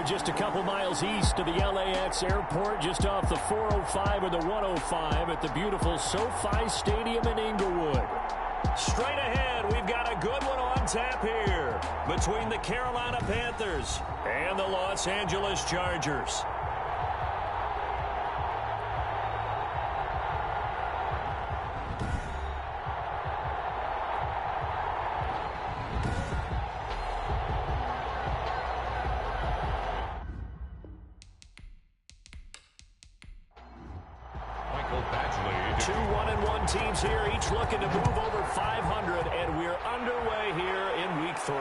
are just a couple miles east of the LAX airport, just off the 405 or the 105 at the beautiful SoFi Stadium in Inglewood. Straight ahead, we've got a good one on tap here between the Carolina Panthers and the Los Angeles Chargers. Two 1-1 teams here, each looking to move over 500, and we're underway here in week 3.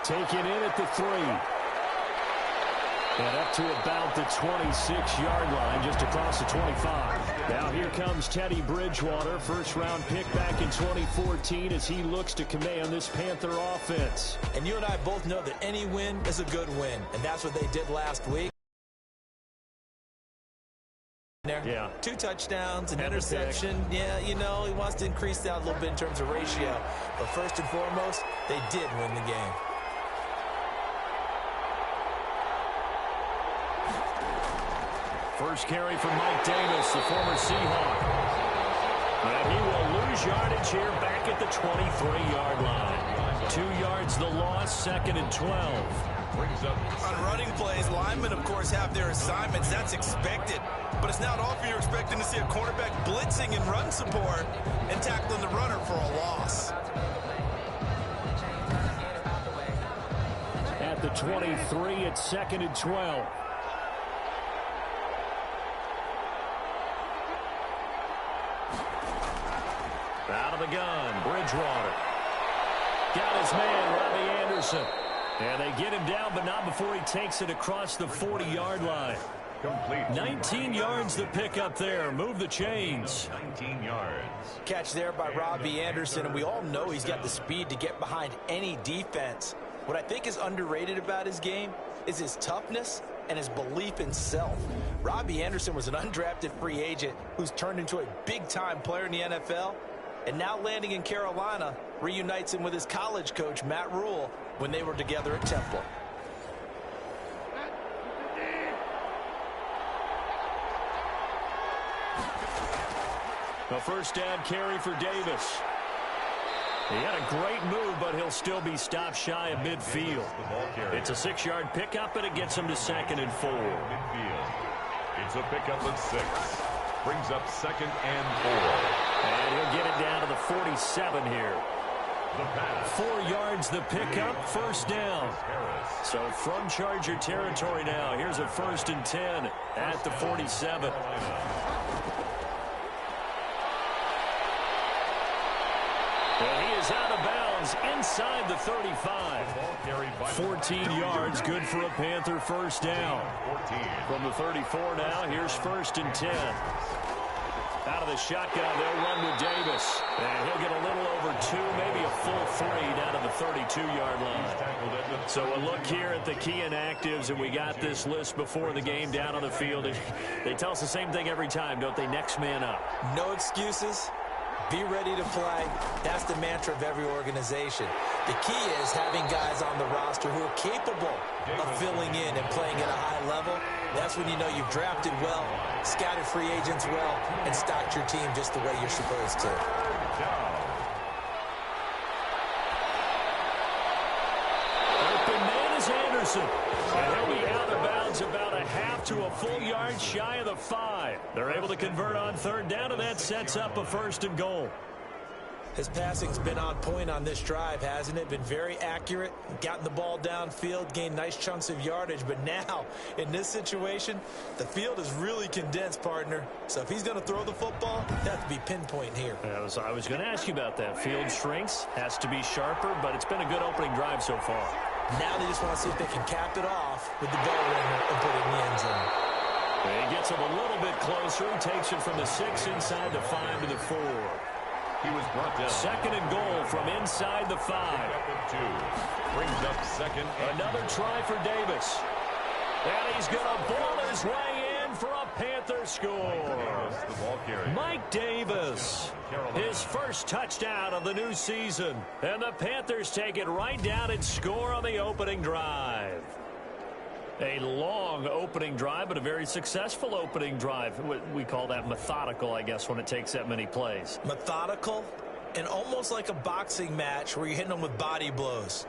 Taken in at the 3. And up to about the 26-yard line, just across the 25. Now here comes Teddy Bridgewater, first-round pick back in 2014 as he looks to command this Panther offense. And you and I both know that any win is a good win, and that's what they did last week. Yeah. 2 touchdowns, an interception. Yeah, you know, he wants to increase that a little bit in terms of ratio. But first and foremost, they did win the game. First carry from Mike Davis, the former Seahawk. And he will lose yardage here back at the 23-yard line. 2 yards the loss, 2nd and 12. On running plays, linemen, of course, have their assignments. That's expected. But it's not often you're expecting to see a quarterback blitzing and run support and tackling the runner for a loss. At the 23, it's 2nd and 12. Out of the gun, Bridgewater. Got his man, Robbie Anderson. And they get him down, but not before he takes it across the 40-yard line. Complete. 19 yards to pick up there. Move the chains. 19 yards. Catch there by Robbie Anderson, and we all know he's got the speed to get behind any defense. What I think is underrated about his game is his toughness and his belief in self. Robbie Anderson was an undrafted free agent who's turned into a big-time player in the NFL, and now landing in Carolina reunites him with his college coach, Matt Rule, when they were together at Temple. The first down carry for Davis. He had a great move, but he'll still be stopped shy of midfield. It's a 6-yard pickup, and it gets him to 2nd and 4. Midfield. It's a pickup of 6. Brings up 2nd and 4. And he'll get it down to the 47 here. 4 yards the pickup, first down. So from Charger territory now, here's a 1st and 10 at the 47. And he is out of bounds inside the 35. 14 yards, good for a Panther first down. From the 34 now, here's 1st and 10. Out of the shotgun, they'll run with Davis. And he'll get a little over 2, maybe a full 3 down to the 32-yard line. So a look here at the key inactives, and we got this list before the game down on the field. They tell us the same thing every time, don't they? Next man up. No excuses. Be ready to play. That's the mantra of every organization. The key is having guys on the roster who are capable of filling in and playing at a high level. That's when you know you've drafted well, scouted free agents well, and stocked your team just the way you're supposed to. Open man is Anderson. And he'll be out of bounds about a half to a full yard shy of the 5. They're able to convert on 3rd down, and that sets up a 1st and goal. His passing's been on point on this drive, hasn't it? Been very accurate, gotten the ball downfield, gained nice chunks of yardage. But now, in this situation, the field is really condensed, partner. So if he's going to throw the football, it has to be pinpoint here. I was going to ask you about that. Field shrinks, has to be sharper, but it's been a good opening drive so far. Now they just want to see if they can cap it off with the bell ringer and put it in the end zone. He gets him a little bit closer. He takes it from the 6 inside the 5 to the 4. He was brought down. 2nd and goal from inside the 5. 2. Brings up 2nd. Another try for Davis. And he's going to ball his way in for a Panther score. Mike Davis, his first touchdown of the new season. And the Panthers take it right down and score on the opening drive. A long opening drive, but a very successful opening drive. We call that methodical, I guess, when it takes that many plays. Methodical and almost like a boxing match where you're hitting them with body blows.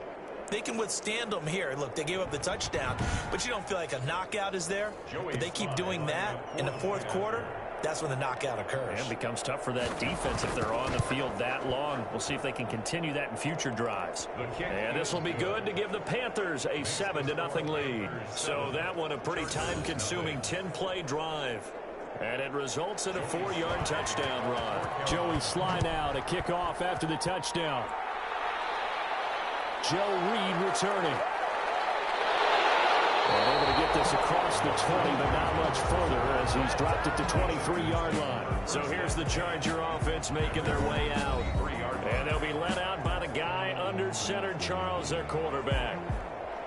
They can withstand them here. Look, they gave up the touchdown, but you don't feel like a knockout is there. But they keep doing that in the fourth quarter. That's when the knockout occurs. And it becomes tough for that defense if they're on the field that long. We'll see if they can continue that in future drives. And this will be good to give the Panthers a 7-0 lead. So that one a pretty time-consuming 10-play drive. And it results in a 4-yard touchdown run. Joey Sly now to kick off after the touchdown. Joe Reed returning. And able to get this across the 20, but not much further as he's dropped it to 23-yard line. So here's the Charger offense making their way out. And they'll be led out by the guy under center, Charles, their quarterback.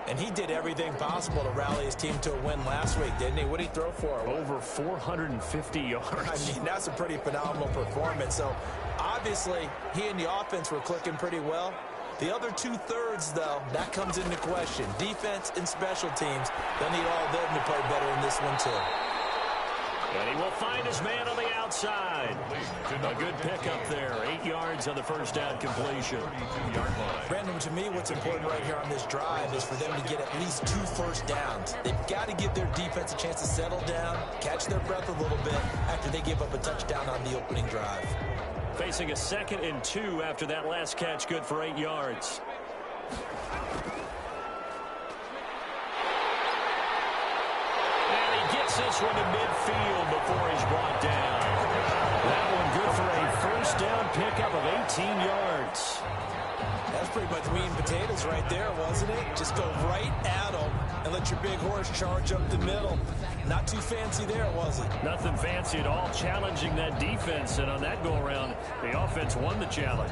And he did everything possible to rally his team to a win last week, didn't he? What did he throw for? Over 450 yards. I mean, that's a pretty phenomenal performance. So, obviously, he and the offense were clicking pretty well. The other two-thirds, though, that comes into question. Defense and special teams, they'll need all of them to play better in this one, too. And he will find his man on the outside. A good pickup there. 8 yards on the first down completion. Brandon, to me, what's important right here on this drive is for them to get at least 2 first downs. They've got to give their defense a chance to settle down, catch their breath a little bit after they give up a touchdown on the opening drive. Facing a 2nd and 2 after that last catch, good for 8 yards. And he gets this one to midfield before he's brought down. That one good for a first down pickup of 18 yards. That's pretty much meat and potatoes right there, wasn't it? Just go right at them and let your big horse charge up the middle. Not too fancy there, was it? Nothing fancy at all, challenging that defense. And on that go-around, the offense won the challenge.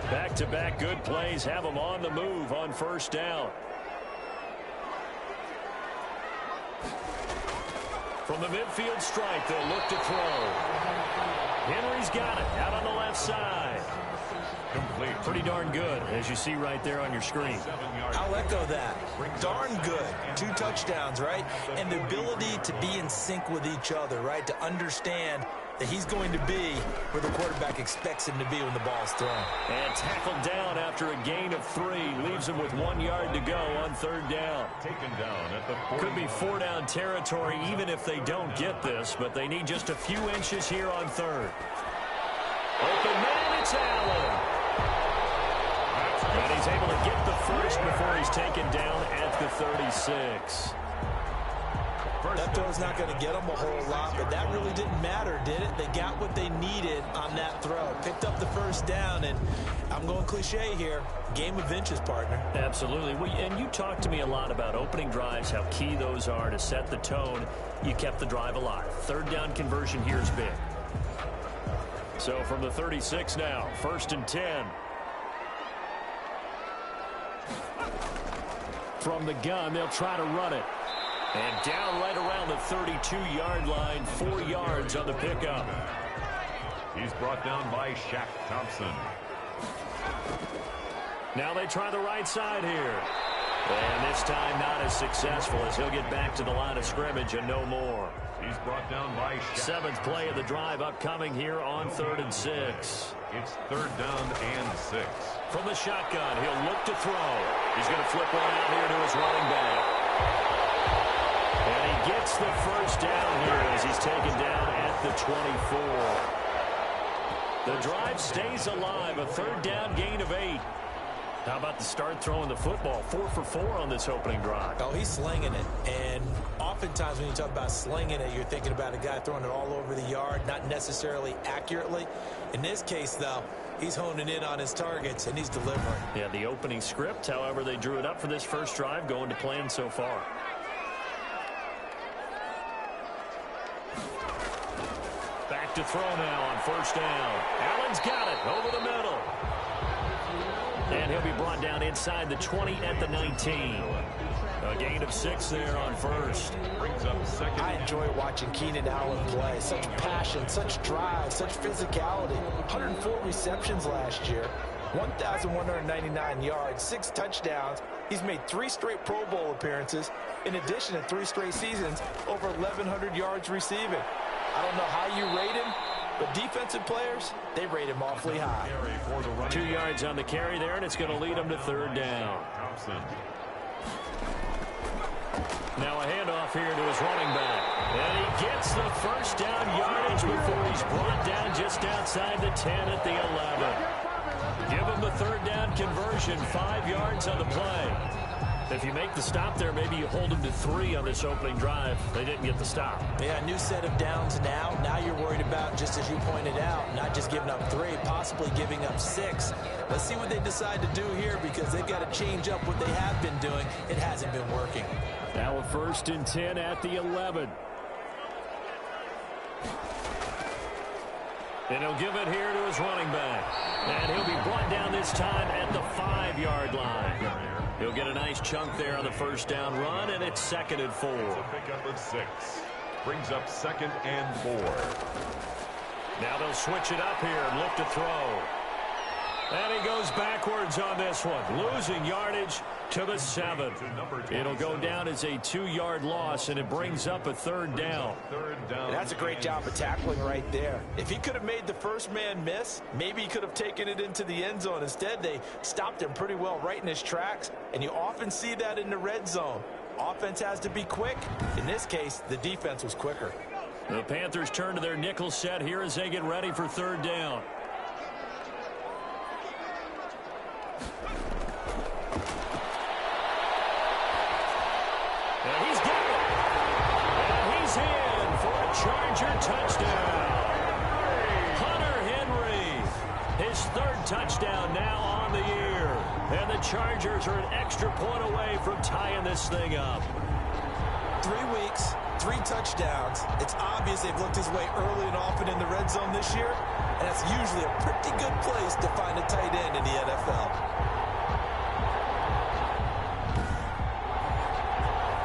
Back-to-back good plays have them on the move on first down. From the midfield strike, they'll look to throw. Henry's got it out on the left side. Complete. Pretty darn good, as you see right there on your screen. I'll echo that. Darn good. 2 touchdowns, right? And the ability to be in sync with each other, right? To understand that he's going to be where the quarterback expects him to be when the ball's thrown. And tackled down after a gain of 3. Leaves him with 1 yard to go on third down. Taken down at the 40. Could be 4-down territory even if they don't get this, but they need just a few inches here on third. Open man, it's Allen. And he's able to get the first before he's taken down at the 36. That throw's not going to get them a whole lot, but that really didn't matter, did it? They got what they needed on that throw. Picked up the first down, and I'm going cliche here. Game of inches, partner. Absolutely. And you talked to me a lot about opening drives, how key those are to set the tone. You kept the drive alive. Third down conversion here is big. So from the 36 now, 1st and 10. From the gun, they'll try to run it. And down right around the 32-yard line, 4 yards on the pickup. He's brought down by Shaq Thompson. Now they try the right side here. And this time not as successful as he'll get back to the line of scrimmage and no more. He's brought down by Shaq. 7th play of the drive upcoming here on 3rd and 6. It's 3rd down and 6. From the shotgun, he'll look to throw. He's going to flip one out here to his running back. And he gets the first down here as he's taken down at the 24. The drive stays alive, a 3rd down gain of 8. How about the start throwing the football? 4 for 4 on this opening drive. Oh, he's slinging it. And oftentimes when you talk about slinging it, you're thinking about a guy throwing it all over the yard, not necessarily accurately. In this case, though, he's honing in on his targets, and he's delivering. Yeah, the opening script, however, they drew it up for this first drive, going to plan so far. Back to throw now on first down. Allen's got it over the middle. And he'll be brought down inside the 20 at the 19. A gain of 6 there on first. Brings up 2nd. I enjoy watching Keenan Allen play. Such passion, such drive, such physicality. 104 receptions last year. 1,199 yards, 6 touchdowns. He's made 3 straight Pro Bowl appearances, in addition to 3 straight seasons, over 1,100 yards receiving. I don't know how you rate him, but defensive players, they rate him awfully high. 2 yards on the carry there, and it's going to lead him to 3rd down. Now a handoff here to his running back. And he gets the 1st down yardage before he's brought down just outside the 10 at the 11. Give him the 3rd down conversion, 5 yards on the play. If you make the stop there, maybe you hold them to 3 on this opening drive. They didn't get the stop. Yeah, new set of downs now. Now you're worried about, just as you pointed out, not just giving up 3, possibly giving up 6. Let's see what they decide to do here, because they've got to change up what they have been doing. It hasn't been working. Now a 1st and 10 at the 11. And he'll give it here to his running back. And he'll be brought down this time at the 5-yard line. He'll get a nice chunk there on the 1st down run, and it's 2nd and 4. Pick up at 6. Brings up 2nd and 4. Now they'll switch it up here and look to throw. And he goes backwards on this one, losing yardage to the 7. It'll go down as a 2-yard loss, and it brings up a 3rd down. And that's a great job of tackling right there. If he could have made the first man miss, maybe he could have taken it into the end zone. Instead, they stopped him pretty well right in his tracks, and you often see that in the red zone. Offense has to be quick. In this case, the defense was quicker. The Panthers turn to their nickel set here as they get ready for 3rd down. And he's got it. And he's in for a Charger touchdown. Hunter Henry, his 3rd touchdown now on the year. And the Chargers are an extra point away from tying this thing up. 3 weeks, 3 touchdowns. It's obvious they've looked his way early and often in the red zone this year. And that's usually a pretty good place to find a tight end in the NFL.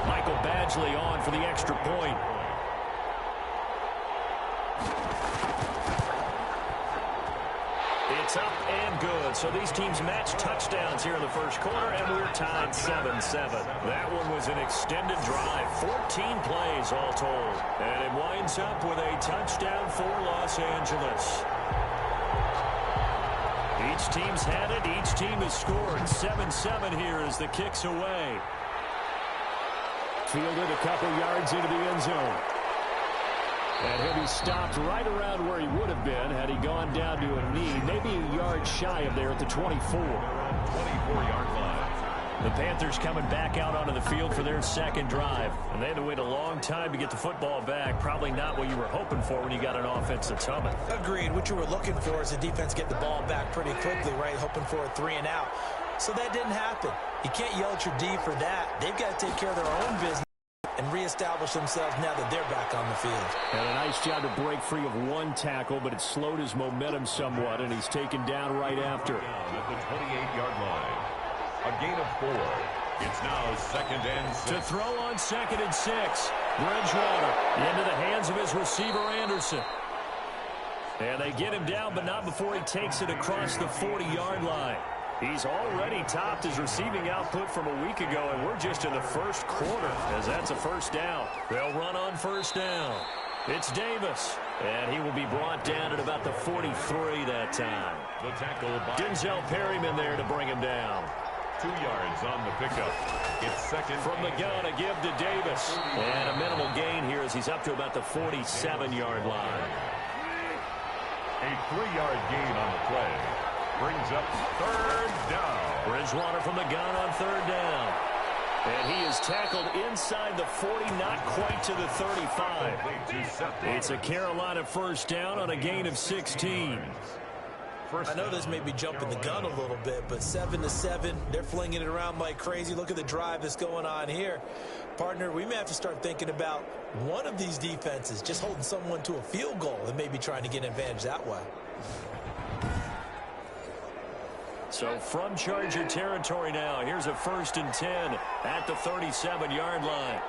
Michael Badgley on for the extra point. It's up and good. So these teams match touchdowns here in the 1st quarter, and we're tied 7-7. That one was an extended drive, 14 plays all told. And it winds up with a touchdown for Los Angeles. Each team's had it. Each team has scored. 7-7 here as the kick's away. Fielded a couple yards into the end zone. And he'll be stopped right around where he would have been had he gone down to a knee, maybe a yard shy of there at the 24. 24-yard line. The Panthers coming back out onto the field for their 2nd drive. And they had to wait a long time to get the football back. Probably not what you were hoping for when you got an offense that's humming. Agreed. What you were looking for is the defense get the ball back pretty quickly, right? Hoping for a 3 and out. So that didn't happen. You can't yell at your D for that. They've got to take care of their own business and reestablish themselves now that they're back on the field. And a nice job to break free of 1 tackle, but it slowed his momentum somewhat, and he's taken down right after. At the 28-yard line. A gain of 4. It's now 2nd and 6. To throw on 2nd and 6. Bridgewater into the hands of his receiver, Anderson. And they get him down, but not before he takes it across the 40-yard line. He's already topped his receiving output from a week ago, and we're just in the 1st quarter as that's a 1st down. They'll run on 1st down. It's Davis, and he will be brought down at about the 43 that time. The tackle by Denzel Perryman there to bring him down. 2 yards on the pickup. It's 2nd. From the gun, a give to Davis. And a minimal gain here as he's up to about the 47-yard line. A 3-yard gain on the play. Brings up 3rd down. Bridgewater from the gun on 3rd down. And he is tackled inside the 40, not quite to the 35. It's a Carolina 1st down on a gain of 16. I know this may be jumping the gun a little bit, but 7-7, they're flinging it around like crazy. Look at the drive that's going on here. Partner, we may have to start thinking about one of these defenses just holding someone to a field goal and maybe trying to get an advantage that way. So from Charger territory now, here's a 1st and 10 at the 37-yard line.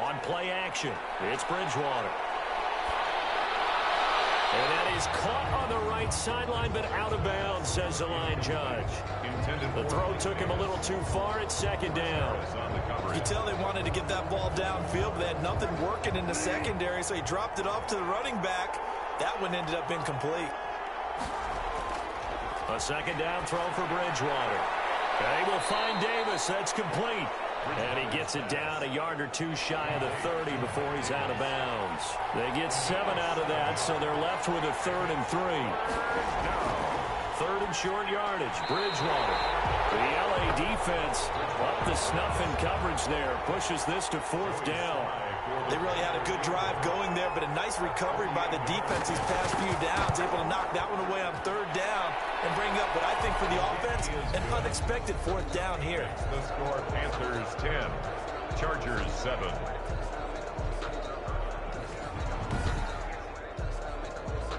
On play action, it's Bridgewater. And that He's caught on the right sideline, but out of bounds, says the line judge. The throw took him a little too far at second down. You can tell they wanted to get that ball downfield, but they had nothing working in the secondary, so he dropped it off to the running back. That one ended up incomplete. A second down throw for Bridgewater. They will find Davis. That's complete. And he gets it down a yard or two shy of the 30 before he's out of bounds. They get 7 out of that, so they're left with a 3rd and 3. Third and short yardage. Bridgewater. The LA defense up to snuff in coverage there. Pushes this to 4th down. They really had a good drive going there, but a nice recovery by the defense these past few downs. Able to knock that one away on 3rd down and bring up what I think for the offense, an unexpected 4th down here. The score, Panthers 10, Chargers 7.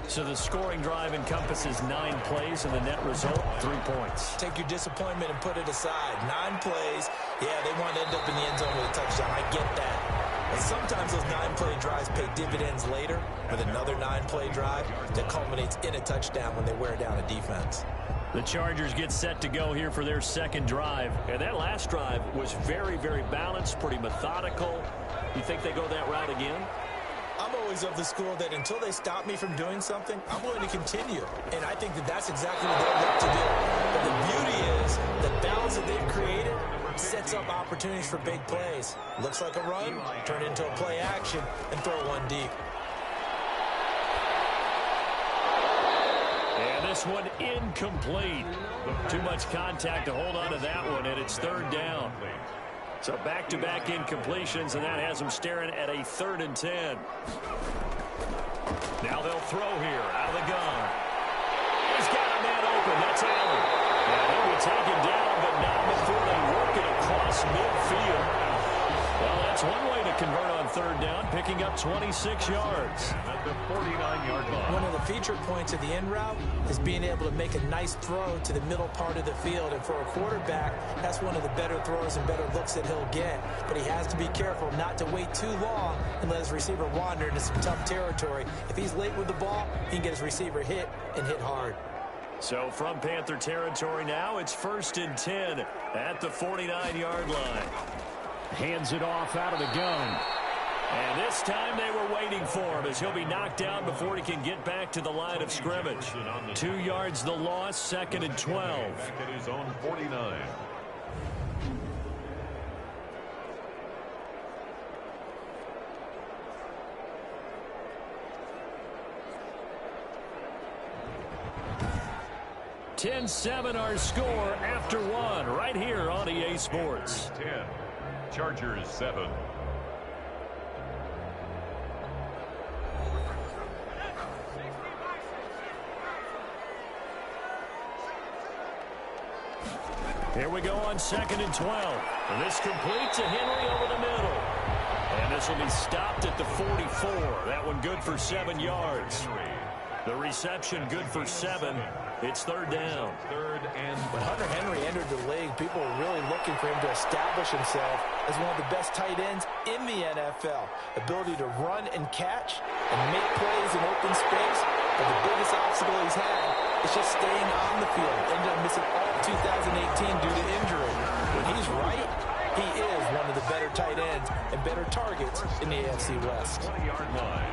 So the scoring drive encompasses 9 plays, and the net result, 3 points. Take your disappointment and put it aside. 9 plays. Yeah, they want to end up in the end zone with a touchdown. I get that. And sometimes those 9-play drives pay dividends later with another 9-play drive that culminates in a touchdown when they wear down a defense. The Chargers get set to go here for their second drive. And that last drive was very, very balanced, pretty methodical. You think they go that route again? I'm always of the school that until they stop me from doing something, I'm going to continue. And I think that that's exactly what they'll look to do. But the beauty is the balance that they've created sets up opportunities for big plays. Looks like a run, turn into a play action, and throw one deep. And this one incomplete. Too much contact to hold on to that one, and it's 3rd down. So back-to-back incompletions, and that has them staring at a 3rd and 10. Now they'll throw here out of the gun. He's got a man open. That's Allen. And he'll be taken down, but not before they work it across midfield. Well, that's one way to convert on 3rd down, picking up 26 yards. At the 49-yard line. One of the feature points of the end route is being able to make a nice throw to the middle part of the field. And for a quarterback, that's one of the better throws and better looks that he'll get. But he has to be careful not to wait too long and let his receiver wander into some tough territory. If he's late with the ball, he can get his receiver hit and hit hard. So from Panther territory now, it's 1st and 10 at the 49-yard line. Hands it off out of the gun. And this time they were waiting for him as he'll be knocked down before he can get back to the line of scrimmage. 2 yards the loss, 2nd and 12. Back at his own 49. (10-7) our score after 1 right here on EA Sports. 10, Chargers 7. Here we go on 2nd and 12. And this complete to Henry over the middle. And this will be stopped at the 44. That one good for 7 yards. The reception good for 7. It's 3rd down. When Hunter Henry entered the league, people were really looking for him to establish himself as one of the best tight ends in the NFL. Ability to run and catch and make plays in open space. But the biggest obstacle he's had is just staying on the field. Ended up missing all of 2018 due to injury. When he's right, he is one of the better tight ends and better targets in the AFC West. 20-yard line.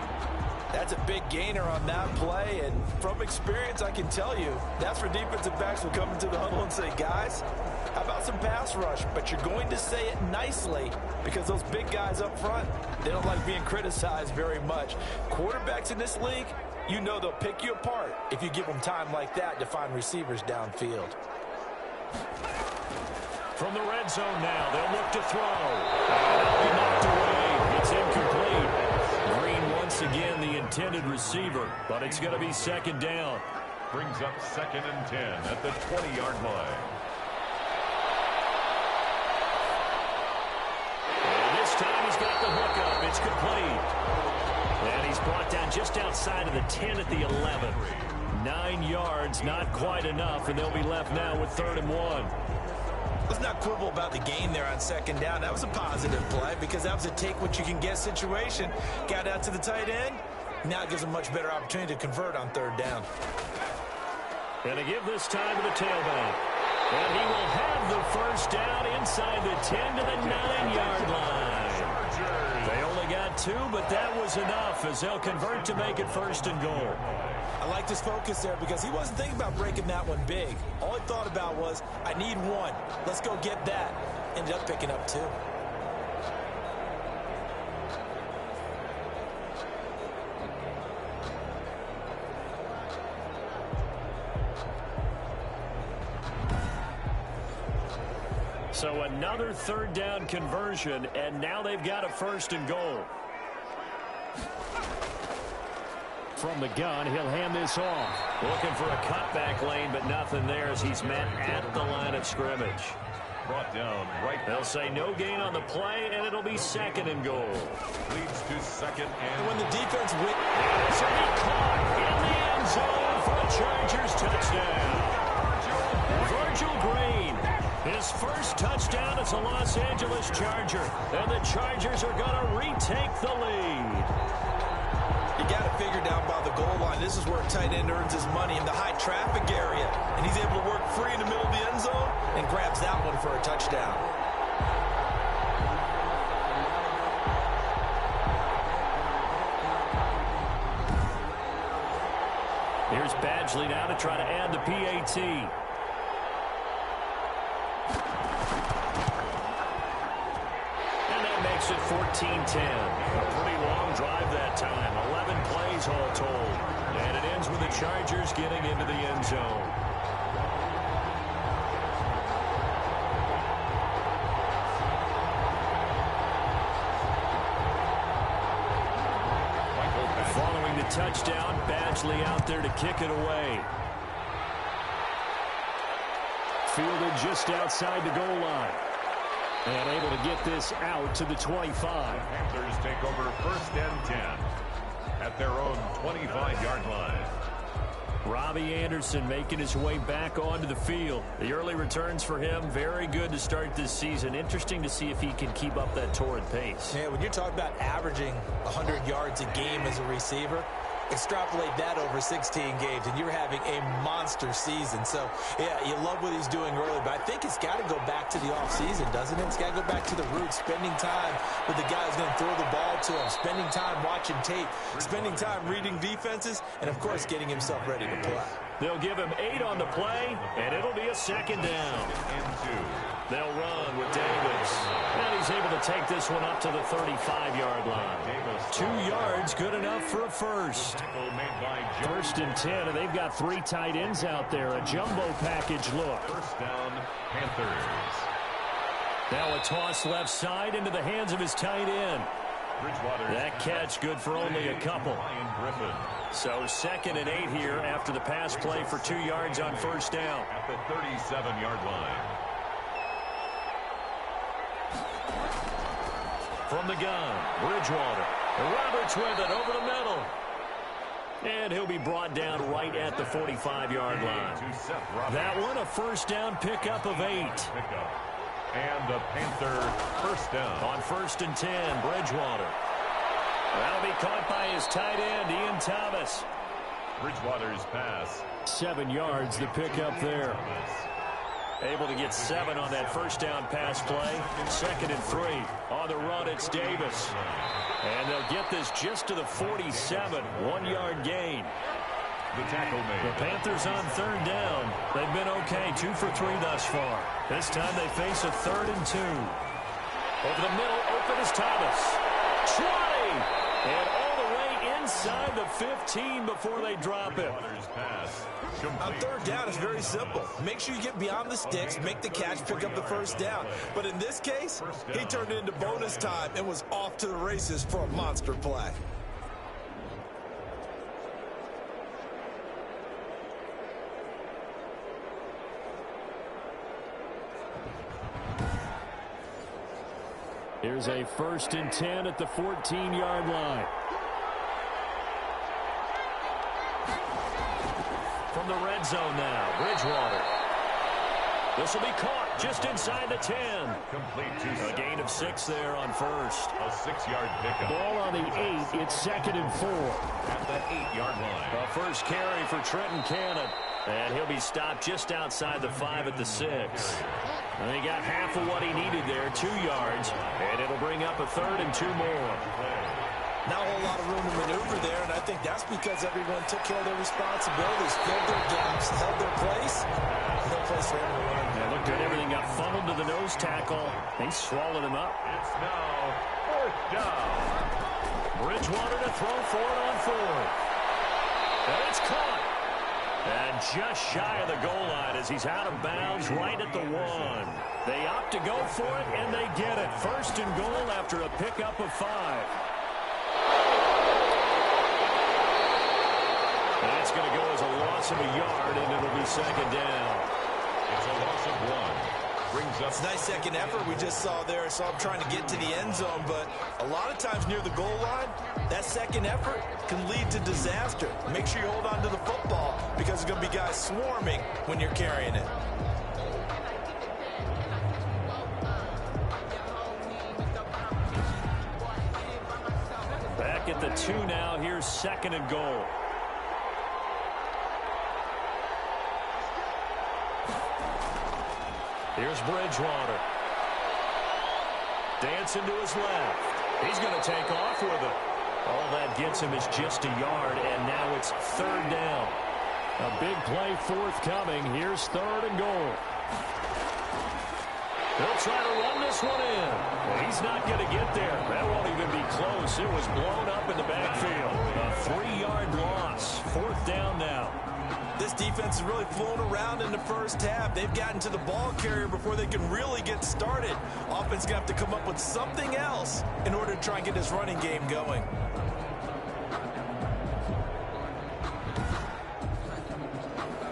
That's a big gainer on that play, and from experience, I can tell you, that's where defensive backs will come into the huddle and say, guys, how about some pass rush? But you're going to say it nicely because those big guys up front, they don't like being criticized very much. Quarterbacks in this league, you know they'll pick you apart if you give them time like that to find receivers downfield. From the red zone now, they'll look to throw. That'll be knocked away. It's incomplete. Green once again the intended receiver, but it's going to be 2nd down. Brings up 2nd and 10 at the 20-yard line. And this time he's got the hook up. It's complete. And he's brought down just outside of the 10 at the 11. 9 yards, not quite enough, and they'll be left now with 3rd and 1. Let's not quibble about the gain there on 2nd down. That was a positive play because that was a take-what-you-can-get situation. Got out to the tight end, Now it gives them much better opportunity to convert on third down. And to give this time to the tailback. And he will have the first down inside the 10 to the 9-yard line. They only got 2, but that was enough as they'll convert to make it first and goal. I like his focus there because he wasn't thinking about breaking that one big. All he thought about was, I need 1. Let's go get that. Ended up picking up 2. So another third down conversion, and now they've got a first and goal. From the gun, he'll hand this off. Looking for a cutback lane, but nothing there as he's met at the line of scrimmage. Brought down right. They'll say no gain on the play, and it'll be second and goal. Leads to second and when the defense wins. So he caught in the end zone for a Chargers touchdown. Virgil Green, his first touchdown as a Los Angeles Charger. And the Chargers are going to retake the lead. You got to figure down by the goal line. This is where a tight end earns his money in the high traffic area. And he's able to work free in the middle of the end zone and grabs that one for a touchdown. Here's Badgley now to try to add the PAT. Makes it 14-10. A pretty long drive that time. 11 plays all told. And it ends with the Chargers getting into the end zone. Following the touchdown, Badgley out there to kick it away. Fielded just outside the goal line. And able to get this out to the 25. The Panthers take over first and 10 at their own 25-yard line. Robbie Anderson making his way back onto the field. The early returns for him, very good to start this season. Interesting to see if he can keep up that torrid pace. Yeah, when you're talking about averaging 100 yards a game as a receiver, extrapolate that over 16 games, and you're having a monster season. So, yeah, you love what he's doing early, but I think it's got to go back to the offseason, doesn't it? It's got to go back to the roots, spending time with the guy who's going to throw the ball to him, spending time watching tape, spending time reading defenses, and, of course, getting himself ready to play. They'll give him 8 on the play, and it'll be a second down. They'll run with Davis. And he's able to take this one up to the 35-yard line. 2 yards, good enough for a first. First and 10, and they've got 3 tight ends out there. A jumbo package look. First down, Panthers. Now a toss left side into the hands of his tight end. That catch good for only a couple. So second and 8 here after the pass play for 2 yards on first down. At the 37-yard line. From the gun, Bridgewater. Roberts with it over the middle. And he'll be brought down right at the 45-yard line. That one a first down pickup of 8. And the Panther first down. On first and 10, Bridgewater. That'll be caught by his tight end, Ian Thomas. Bridgewater's pass. 7 yards, the pickup there. Able to get 7 on that first down pass play. Second and 3. On the run, it's Davis. And they'll get this just to the 47. 1-yard gain. The tackle made. The Panthers on third down. They've been okay, 2 for 3 thus far. This time they face a 3rd and 2. Over the middle, open is Thomas. 20! And all the way inside the 15 before they drop it. On third down, it's very simple. Make sure you get beyond the sticks, make the catch, pick up the first down. But in this case, he turned it into bonus time and was off to the races for a monster play. Here's a first and 10 at the 14-yard line. From the red zone now, Bridgewater. This will be caught. just inside the 10. A gain of 6 there on first. A 6-yard pickup. Ball on the 8. It's 2nd and 4. At that 8-yard line. A first carry for Trenton Cannon. And he'll be stopped just outside the 5 at the 6. And he got half of what he needed there, 2 yards. And it'll bring up a 3rd and 2 more. Not a whole lot of room to maneuver there, and I think that's because everyone took care of their responsibilities, filled their gaps, held their place. No place for him to run. Yeah, looked good. Everything got funneled to the nose tackle. He swallowed him up. It's now 4th down. Bridgewater to throw for it on 4th. And it's caught. And just shy of the goal line as he's out of bounds right at the 1. They opt to go for it, and they get it. 1st and goal after a pickup of 5. That's going to go as a loss of a yard, and it'll be 2nd down. It's a loss of 1. Brings up. It's a nice second effort we just saw there. Saw him trying to get to the end zone, but a lot of times near the goal line, that second effort can lead to disaster. Make sure you hold on to the football because there's going to be guys swarming when you're carrying it. Back at the 2 now. Here's 2nd and goal. Here's Bridgewater. Dancing to his left. He's going to take off with it. All that gets him is just a yard, and now it's 3rd down. A big play forthcoming. Here's 3rd and goal. He'll try to run this one in. Well, he's not going to get there. That won't even be close. It was blown up in the backfield. A 3-yard loss. 4th down now. This defense has really flown around in the first half. They've gotten to the ball carrier before they can really get started. Offense going to have to come up with something else in order to try and get this running game going.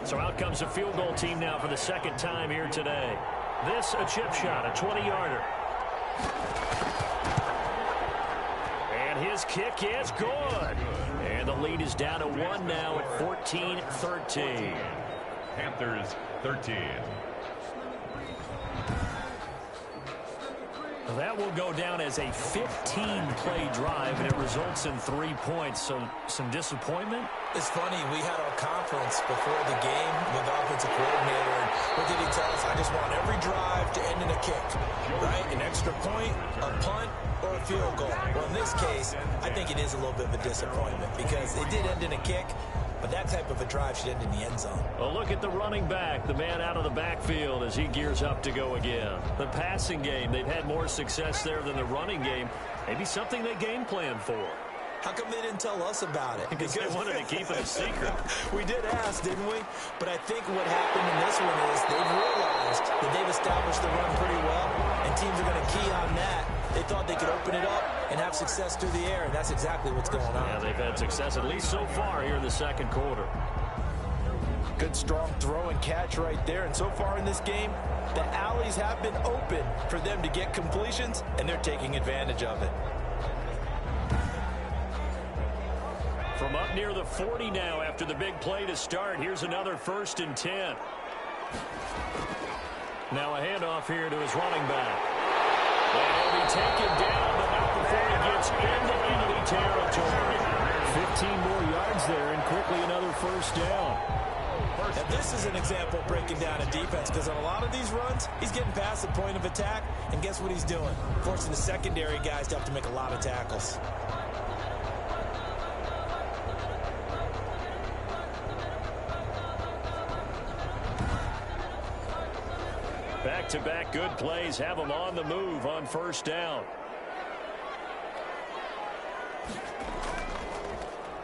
So out comes a field goal team now for the 2nd time here today. This a chip shot, a 20-yarder. And his kick is good. And the lead is down to 1 now at 14-13. Panthers 13. That will go down as a 15-play drive, and it results in 3 points. So some disappointment. It's funny, we had our conference before the game with the offensive coordinator, and what did he tell us? I just want every drive to end in a kick, right? An extra point, a punt, or a field goal. Well, in this case, I think it is a little bit of a disappointment because it did end in a kick, but that type of a drive should end in the end zone. Well, look at the running back, the man out of the backfield as he gears up to go again. The passing game, they've had more success there than the running game. Maybe something they game plan for. How come they didn't tell us about it? Because they wanted to keep it a secret. We did ask, didn't we? But I think what happened in this one is they've realized that they've established the run pretty well, and teams are going to key on that. They thought they could open it up and have success through the air, and that's exactly what's going on. Yeah, they've had success at least so far here in the 2nd quarter. Good, strong throw and catch right there. And so far in this game, the alleys have been open for them to get completions, and they're taking advantage of it. From up near the 40 now after the big play to start. Here's another 1st and 10. Now a handoff here to his running back. And he'll be taken down, but not before he gets into enemy territory. 15 more yards there, and quickly another 1st down. Now this is an example of breaking down a defense, because on a lot of these runs, he's getting past the point of attack, and guess what he's doing? Forcing the secondary guys to have to make a lot of tackles. Back-to-back good plays have him on the move on 1st down.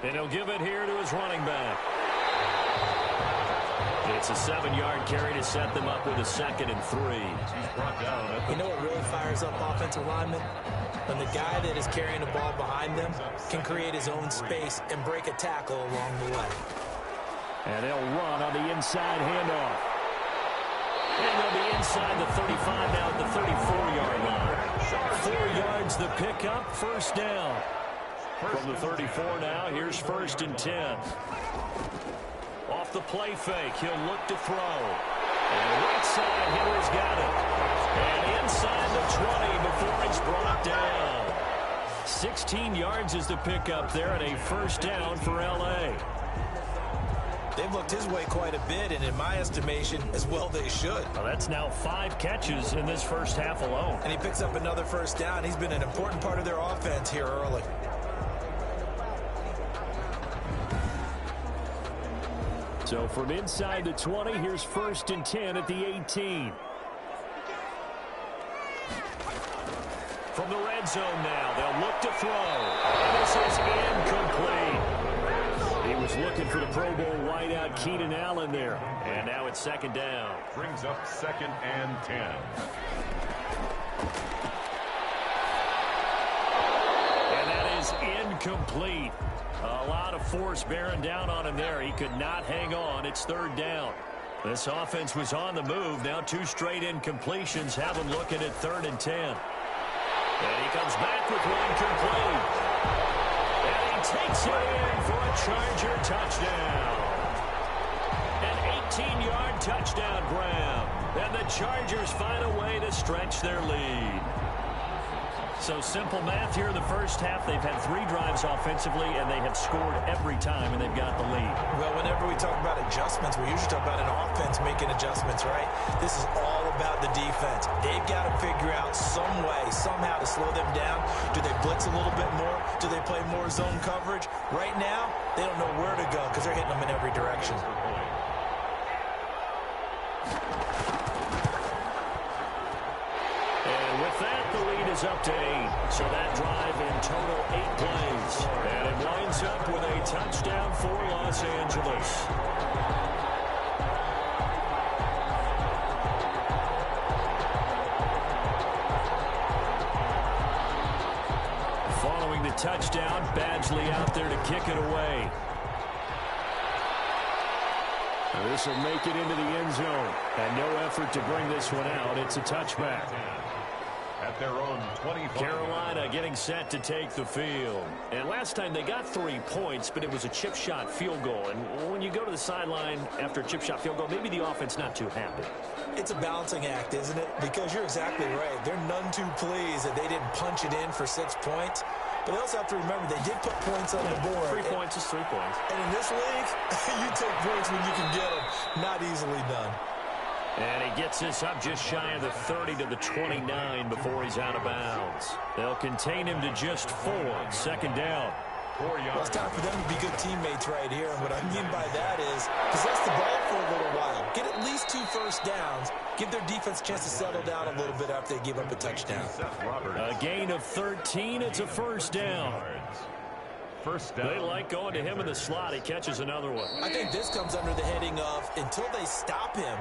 And he'll give it here to his running back. It's a 7-yard carry to set them up with a 2nd and 3. You know what really fires up offensive linemen? When the guy that is carrying the ball behind them can create his own space and break a tackle along the way. And they'll run on the inside handoff. And they'll be inside the 35 now at the 34-yard line. 4 yards the pickup, 1st down. From the 34 now, here's 1st and 10. Off the play fake, he'll look to throw. And right side, Henry's got it. And inside the 20 before he's brought down. 16 yards is the pickup there, and a first down for L.A. They've looked his way quite a bit, and in my estimation, as well they should. Well, that's now 5 catches in this first half alone. And he picks up another first down. He's been an important part of their offense here early. So from inside the 20, here's 1st and 10 at the 18. From the red zone now, they'll look to throw. And this is incomplete. He was looking for the Pro Bowl wideout Keenan Allen there. And now it's 2nd down. Brings up 2nd and 10. And that is incomplete. A lot of force bearing down on him there. He could not hang on. It's 3rd down. This offense was on the move. Now 2 straight incompletions have him looking at 3rd and 10. And he comes back with one complete. And he takes it in for a Charger touchdown. An 18-yard touchdown grab. And the Chargers find a way to stretch their lead. So simple math here in the first half. They've had 3 drives offensively, and they have scored every time, and they've got the lead. Well, whenever we talk about adjustments, we usually talk about an offense making adjustments, right? This is all about the defense. They've got to figure out some way, somehow to slow them down. Do they blitz a little bit more? Do they play more zone coverage? Right now, they don't know where to go because they're hitting them in every direction. Up to 8. So that drive in total 8 plays. And it winds up with a touchdown for Los Angeles. Following the touchdown, Badgley out there to kick it away. This will make it into the end zone. And no effort to bring this one out. It's a touchback. At their own 25. Carolina getting set to take the field. And last time they got 3 points, but it was a chip shot field goal. And when you go to the sideline after a chip shot field goal, maybe the offense not too happy. It's a balancing act, isn't it? Because you're exactly right. They're none too pleased that they didn't punch it in for 6 points. But they also have to remember they did put points on the board. 3 points is 3 points. And in this league, you take points when you can get them. Not easily done. And he gets this up just shy of the 30 to the 29 before he's out of bounds. They'll contain him to just 4. 2nd down. Well, it's time for them to be good teammates right here. And what I mean by that is possess the ball for a little while. Get at least 2 first downs. Give their defense a chance to settle down a little bit after they give up a touchdown. A gain of 13. It's a first down. First down. They like going to him in the slot. He catches another one. I think this comes under the heading of until they stop him,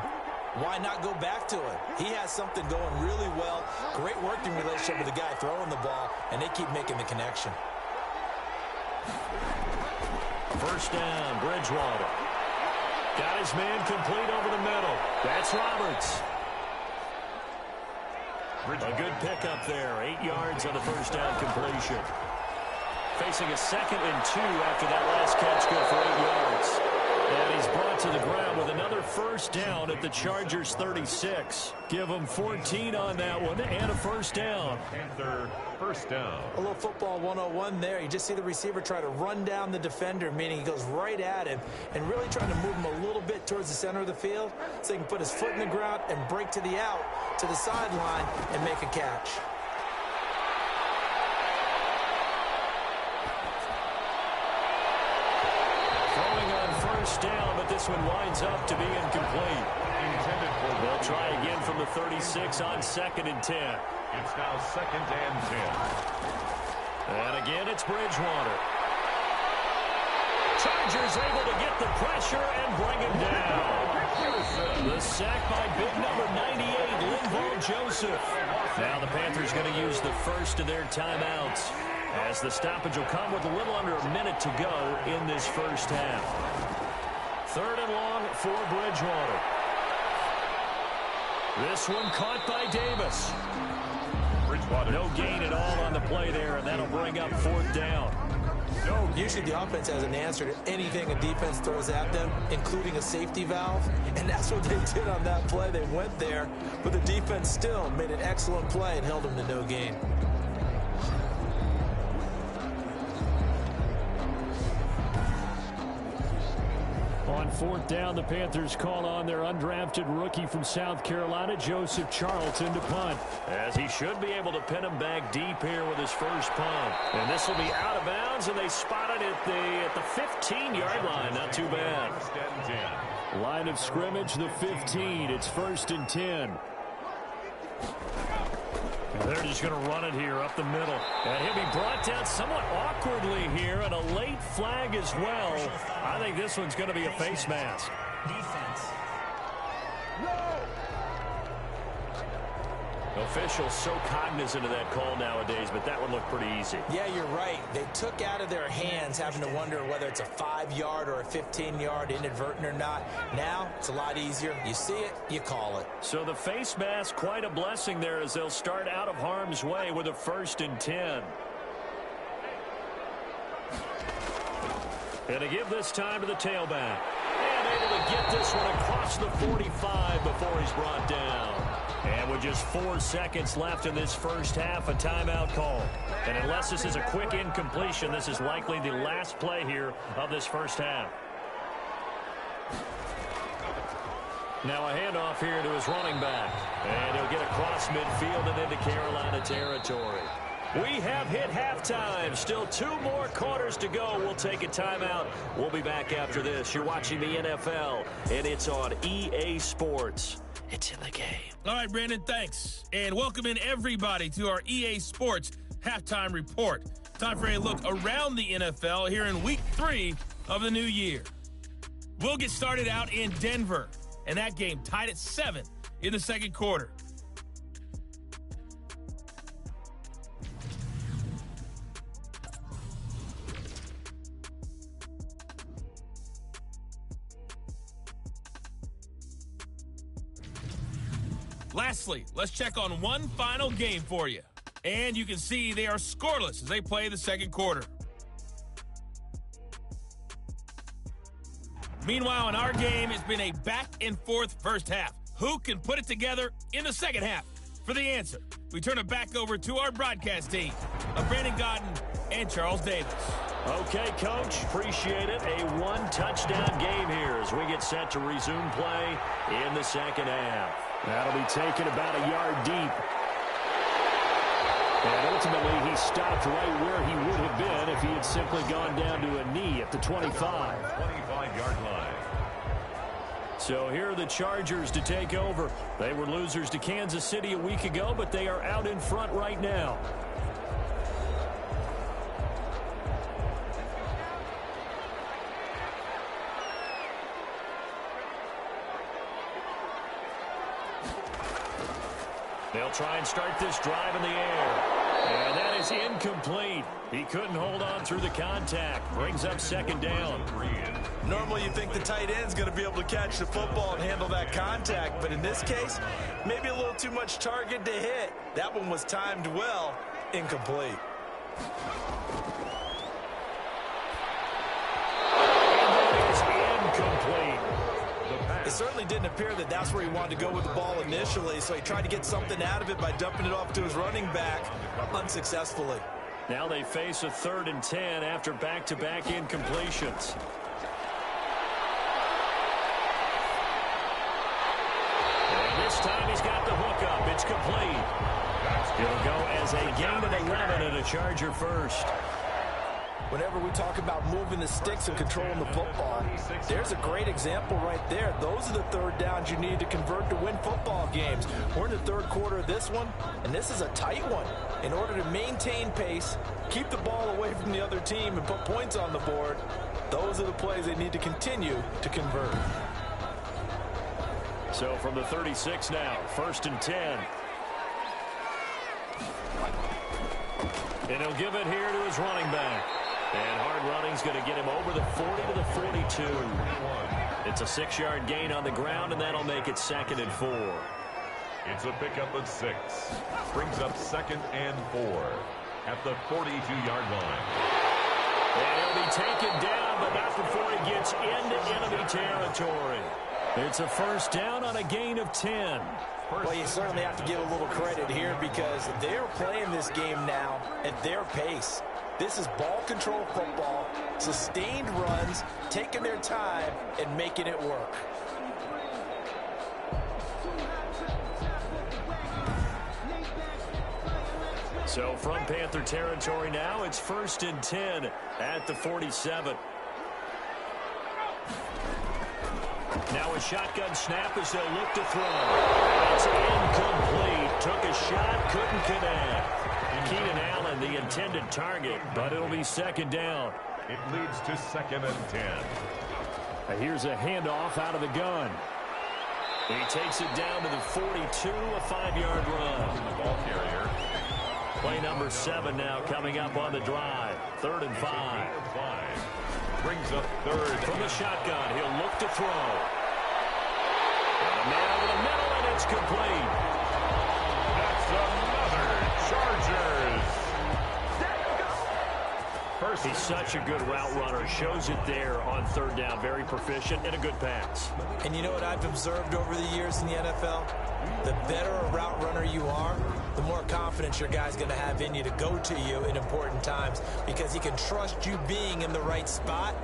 why not go back to it? He has something going really well. Great working relationship with the guy throwing the ball, and they keep making the connection. First down, Bridgewater. Got his man complete over the middle. That's Roberts. A good pickup there. 8 yards on the first down completion. Facing a 2nd and 2 after that last catch, good for 8 yards. And he's brought to the ground with another first down at the Chargers 36. Give him 14 on that one and a first down. Panther first down. A little football 101 there. You just see the receiver try to run down the defender, meaning he goes right at him and really trying to move him a little bit towards the center of the field so he can put his foot in the ground and break to the out, to the sideline, and make a catch. Down, but this one winds up to be incomplete. Intended for. They'll try again from the 36 on 2nd and 10. It's now 2nd and 10. And again, it's Bridgewater. Chargers able to get the pressure and bring him down. The sack by big number 98, Linval Joseph. Now the Panthers going to use the first of their timeouts, as the stoppage will come with a little under a minute to go in this first half. 3rd and long for Bridgewater. This one caught by Davis. Bridgewater. No gain at all on the play there, and that'll bring up 4th down. Usually the offense has an answer to anything a defense throws at them, including a safety valve. And that's what they did on that play. They went there, but the defense still made an excellent play and held them to no gain. On fourth down, the Panthers call on their undrafted rookie from South Carolina, Joseph Charlton, to punt, as he should be able to pin him back deep here with his first punt. And this will be out of bounds, and they spot it at the 15-yard line. Not too bad. Line of scrimmage, the 15. It's 1st and 10. And they're just going to run it here up the middle. And he'll be brought down somewhat awkwardly here, and a late flag as well. I think this one's going to be a face mask. Defense. Officials so cognizant of that call nowadays, but that one looked pretty easy. Yeah, you're right. They took out of their hands having to wonder whether it's a 5-yard or a 15-yard, inadvertent or not. Now, it's a lot easier. You see it, you call it. So the face mask, quite a blessing there as they'll start out of harm's way with a 1st and 10. And to give this time to the tailback. And able to get this one across the 45 before he's brought down. And with just 4 seconds left in this first half, a timeout call. And unless this is a quick incompletion, this is likely the last play here of this first half. Now a handoff here to his running back. And he'll get across midfield and into Carolina territory. We have hit halftime. Still 2 more quarters to go. We'll take a timeout. We'll be back after this. You're watching the NFL, and it's on EA Sports. It's in the game. All right, Brandon, thanks. And welcome in everybody to our EA Sports Halftime Report. Time for a look around the NFL here in Week 3 of the new year. We'll get started out in Denver, and that game tied at 7 in the second quarter. Lastly, let's check on one final game for you. And you can see they are scoreless as they play the second quarter. Meanwhile, in our game, it's been a back-and-forth first half. Who can put it together in the second half? For the answer, we turn it back over to our broadcast team of Brandon Godden and Charles Davis. Okay, Coach, appreciate it. A 1-touchdown game here as we get set to resume play in the second half. That'll be taken about a yard deep. And ultimately, he stopped right where he would have been if he had simply gone down to a knee at the 25. 25-yard line. So here are the Chargers to take over. They were losers to Kansas City a week ago, but they are out in front right now. They'll try and start this drive in the air. And that is incomplete. He couldn't hold on through the contact. Brings up second down. Normally you think the tight end's going to be able to catch the football and handle that contact, but in this case, maybe a little too much target to hit. That one was timed well, incomplete. And that is incomplete. It certainly didn't appear that that's where he wanted to go with the ball initially, so he tried to get something out of it by dumping it off to his running back unsuccessfully. Now they face a 3rd and 10 after back-to-back incompletions. And this time he's got the hook up. It's complete. It'll go as a gain of 11 and a Charger first. Whenever we talk about moving the sticks and controlling the football, there's a great example right there. Those are the third downs you need to convert to win football games. We're in the third quarter of this one, and this is a tight one. In order to maintain pace, keep the ball away from the other team, and put points on the board, those are the plays they need to continue to convert. So from the 36 now, 1st and 10. And he'll give it here to his running back. And hard running's going to get him over the 40 to the 42. It's a 6-yard gain on the ground, and that'll make it 2nd and 4. It's a pickup of 6. Brings up 2nd and 4 at the 42-yard line. And he'll be taken down, but not before he gets into enemy territory. It's a first down on a gain of 10. Well, you certainly have to give a little credit here because they're playing this game now at their pace. This is ball control football, sustained runs, taking their time, and making it work. So from Panther territory now, it's 1st and 10 at the 47. Now a shotgun snap as they'll look to throw. It's incomplete. Took a shot, couldn't connect. Keenan Allen, the intended target, but it'll be 2nd down. It leads to 2nd and 10. Here's a handoff out of the gun. He takes it down to the 42, a 5-yard run. The ball carrier. Play number 7 now coming up on the drive. 3rd and 5. Brings up 3rd. From the shotgun, he'll look to throw. And a man over the middle, and it's complete. That's another Chargers. He's such a good route runner. Shows it there on 3rd down. Very proficient and a good pass. And you know what I've observed over the years in the NFL? The better a route runner you are, the more confidence your guy's going to have in you to go to you in important times because he can trust you being in the right spot,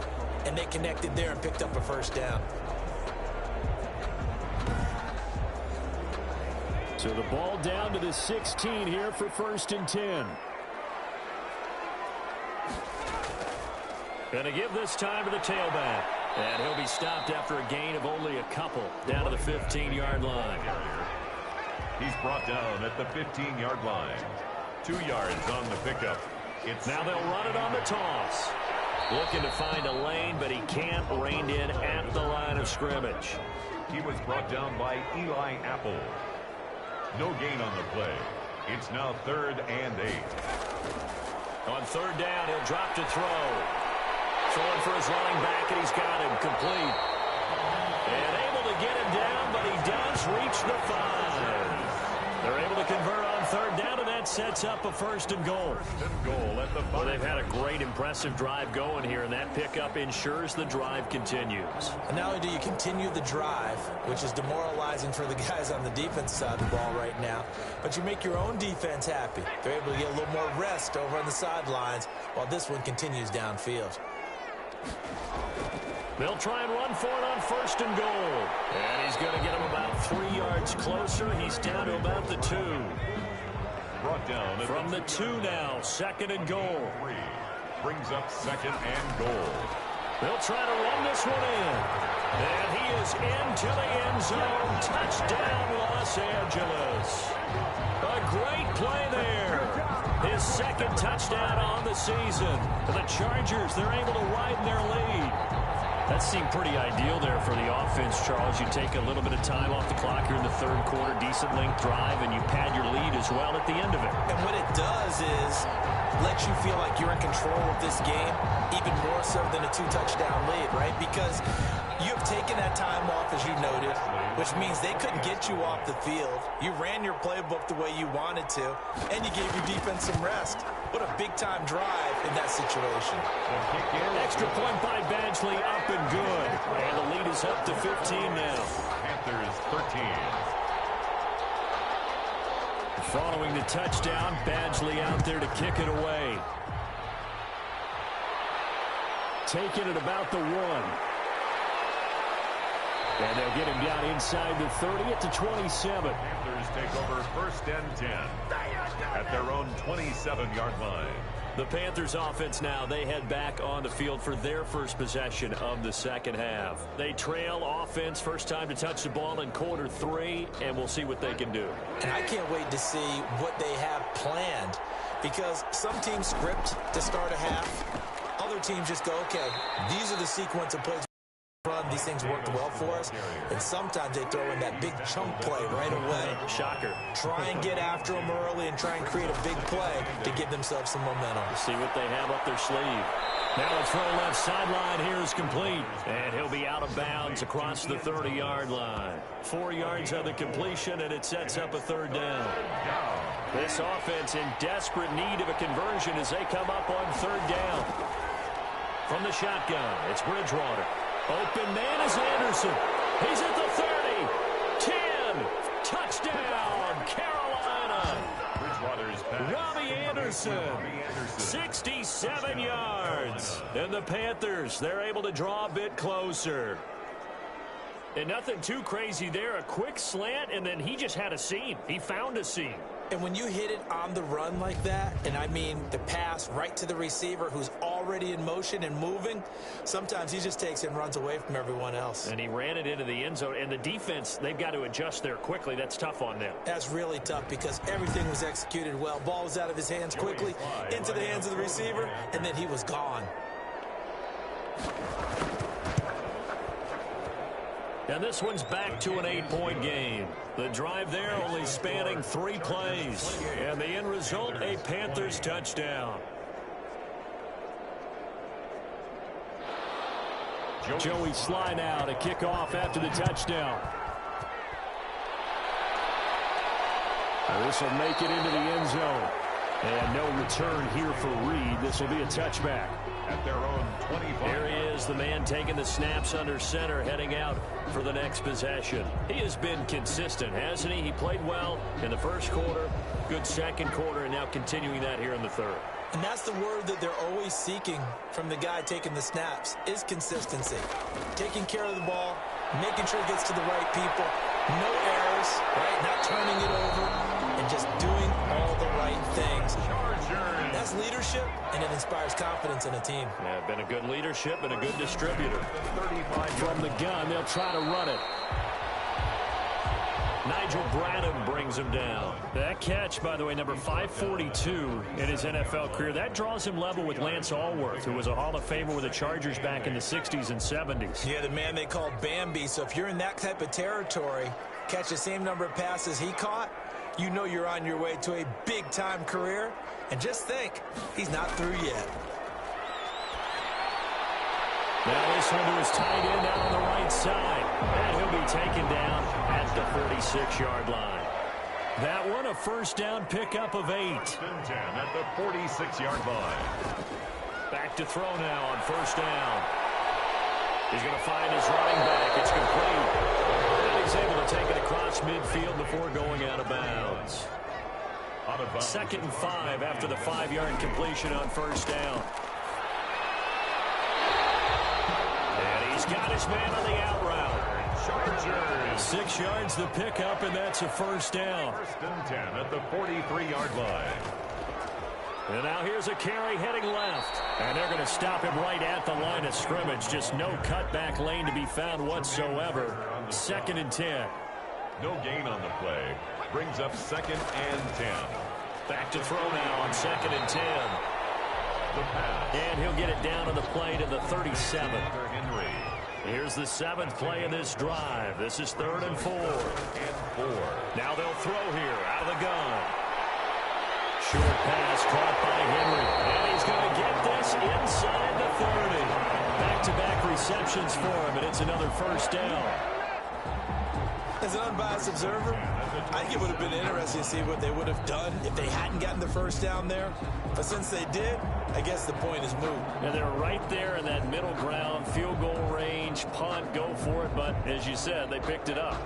and they connected there and picked up a 1st down. So the ball down to the 16 here for 1st and 10. Going to give this time to the tailback. And he'll be stopped after a gain of only a couple down to the 15-yard line. He's brought down at the 15-yard line. 2 yards on the pickup. Now they'll run it on the toss. Looking to find a lane, but he can't rein in at the line of scrimmage. He was brought down by Eli Apple. No gain on the play. It's now 3rd and 8. On 3rd down, he'll drop to throw. Throwing for his running back, and he's got him complete. And able to get him down, but he does reach the 5. They're able to convert on 3rd down, and that sets up a 1st and goal. 1st and goal at the 5. Well, they've had a great, impressive drive going here, and that pickup ensures the drive continues. And not only do you continue the drive, which is demoralizing for the guys on the defense side of the ball right now, but you make your own defense happy. They're able to get a little more rest over on the sidelines while this one continues downfield. They'll try and run for it on 1st and goal. And he's going to get him about 3 yards closer. He's down to about the 2. Brought down from the 2 now. 2nd and goal. 3. Brings up 2nd and goal. They'll try to run this one in. And he is into the end zone. Touchdown, Los Angeles. A great play there. His 2nd touchdown on the season. The Chargers, they're able to widen their lead. That seemed pretty ideal there for the offense, Charles. You take a little bit of time off the clock here in the 3rd quarter, decent length drive, and you pad your lead as well at the end of it. And what it does is let you feel like you're in control of this game, even more so than a 2-touchdown lead, right? Because you have taken that time off, as you noted, which means they couldn't get you off the field. You ran your playbook the way you wanted to, and you gave your defense some rest. What a big-time drive in that situation. Extra point by Badgley, up and good. And the lead is up to 15 now. Panthers 13. Following the touchdown, Badgley out there to kick it away. Taking it about the 1. And they'll get him down inside the 30 at the 27. Panthers take over 1st and 10 at their own 27-yard line. The Panthers offense now, they head back on the field for their first possession of the 2nd half. They trail offense, first time to touch the ball in quarter 3, and we'll see what they can do. And I can't wait to see what they have planned because some teams script to start a half. Other teams just go, okay, these are the sequence of plays. These things worked well for us, and sometimes they throw in that big chunk play right away. Shocker. Try and get after them early and try and create a big play to give themselves some momentum. See what they have up their sleeve. Now a throw left sideline here is complete, and he'll be out of bounds across the 30-yard line. 4 yards of the completion, and it sets up a 3rd down. This offense in desperate need of a conversion as they come up on 3rd down. From the shotgun, it's Bridgewater. Open man is Anderson. He's at the 30. 10. Touchdown, Carolina. Bridgewater's pass. Robbie Anderson. 67 yards. And the Panthers, they're able to draw a bit closer. And nothing too crazy there. A quick slant, and then he just had a seam. He found a seam. And when you hit it on the run like that, and I mean the pass right to the receiver who's already in motion and moving, sometimes he just takes it and runs away from everyone else. And he ran it into the end zone. And the defense, they've got to adjust there quickly. That's tough on them. That's really tough because everything was executed well. Ball was out of his hands quickly, into the hands of the receiver, and then he was gone. And this one's back to an 8-point game. The drive there only spanning 3 plays. And the end result, a Panthers touchdown. Joey Sly now to kick off after the touchdown. This will make it into the end zone. And no return here for Reed. This will be a touchback. At their own 25. There he is, the man taking the snaps under center, heading out for the next possession. He has been consistent, hasn't he? He played well in the first quarter, good second quarter, and now continuing that here in the third. And that's the word that they're always seeking from the guy taking the snaps, is consistency. Taking care of the ball, making sure it gets to the right people, no errors, right? Not turning it over, and just doing all the right things. That's leadership, and it inspires confidence in a team. Yeah, been a good leadership and a good distributor. 35 from the gun, they'll try to run it. Nigel Bradham brings him down. That catch, by the way, number 542 in his NFL career. That draws him level with Lance Allworth, who was a Hall of Famer with the Chargers back in the 60s and 70s. Yeah, the man they called Bambi. So if you're in that type of territory, catch the same number of passes he caught, you know you're on your way to a big-time career. And just think, he's not through yet. Now this one to his tight end out on the right side. And he'll be taken down at the 36-yard line. That one a first down pickup of 8. 10 at the 46-yard line. Back to throw now on first down. He's going to find his running back. It's complete. And he's able to take it across midfield before going out of bounds. Second and 5 after the 5-yard completion on first down. And he's got his man on the out route. Chargers. 6 yards the pickup, and that's a first down. First and 10 at the 43-yard line. And now here's a carry heading left. And they're going to stop him right at the line of scrimmage. Just no cutback lane to be found whatsoever. Second and 10. No gain on the play. Brings up second and 10. Back to throw now on second and 10. The pass. And he'll get it down on the play to the 37. Henry. Here's the 7th play of this drive. This is 3rd and 4. Now they'll throw here out of the gun. Short pass caught by Henry. And he's going to get this inside the 30. Back-to-back receptions for him, and it's another first down. As an unbiased observer, I think it would have been interesting to see what they would have done if they hadn't gotten the first down there. But since they did, I guess the point is moot. And they're right there in that middle ground, field goal range, punt, go for it. But as you said, they picked it up.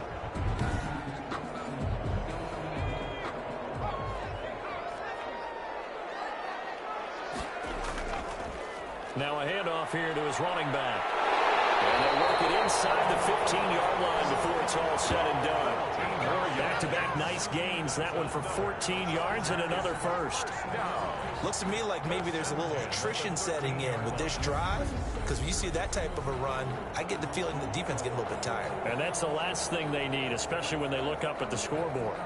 Now a handoff here to his running back. And they work it inside the 15-yard line before it's all said and done. Back-to-back nice gains. That one for 14 yards and another first. Looks to me like maybe there's a little attrition setting in with this drive. Because when you see that type of a run, I get the feeling the defense getting a little bit tired. And that's the last thing they need, especially when they look up at the scoreboard.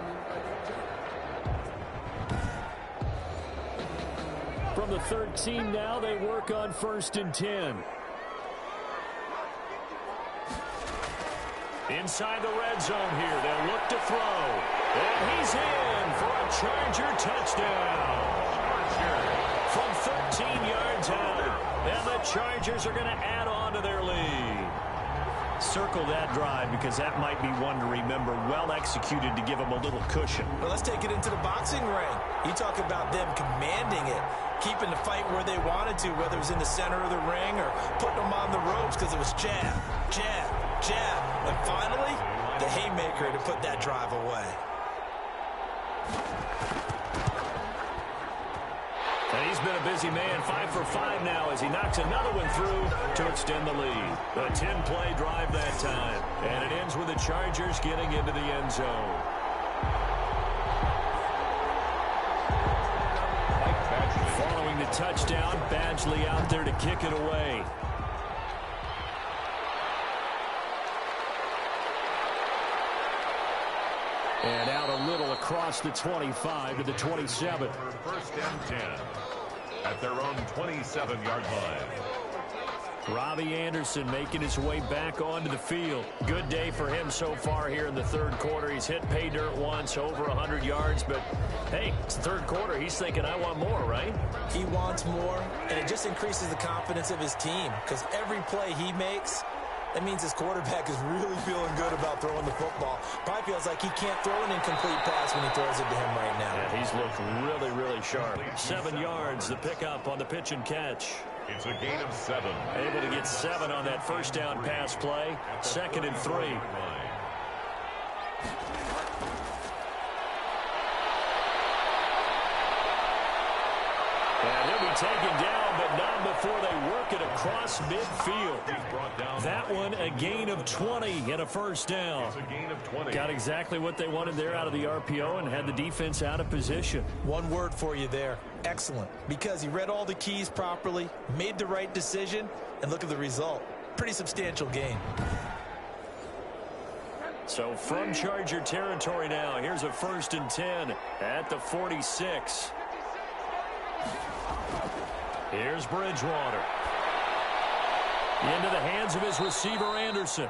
From the 13 now, they work on 1st and 10. Inside the red zone here, they'll look to throw. And he's in for a Charger touchdown. From 13 yards out. And the Chargers are going to add on to their lead. circle that drive because that might be one to remember. Well executed to give them a little cushion. Well, let's take it into the boxing ring. You talk about them commanding it, keeping the fight where they wanted to, whether it was in the center of the ring or putting them on the ropes because it was jab, jab, jab. And finally, the haymaker to put that drive away. And he's been a busy man, 5 for 5 now as he knocks another one through to extend the lead. A 10-play drive that time. And it ends with the Chargers getting into the end zone. Following the touchdown, Badgley out there to kick it away. And out a little across the 25 to the 27. First and 10 at their own 27-yard line. Robbie Anderson making his way back onto the field. Good day for him so far here in the third quarter. He's hit pay dirt once, over 100 yards. But, hey, it's the third quarter. He's thinking, I want more, right? He wants more, and it just increases the confidence of his team because every play he makes, that means his quarterback is really feeling good about throwing the football. Probably feels like he can't throw an incomplete pass when he throws it to him right now. Yeah, he's looked really, really sharp. 7 yards, the pickup on the pitch and catch. It's a gain of 7. Able to get 7 on that first down pass play. 2nd and 3. And he'll be taken down, but not before they work it across midfield. That one, a gain of 20 and a first down. It's a gain of 20. Got exactly what they wanted there out of the RPO and had the defense out of position. One word for you there. Excellent. Because he read all the keys properly, made the right decision, and look at the result. Pretty substantial gain. So from Charger territory now, here's a 1st and 10 at the 46. Here's Bridgewater. Into the hands of his receiver, Anderson.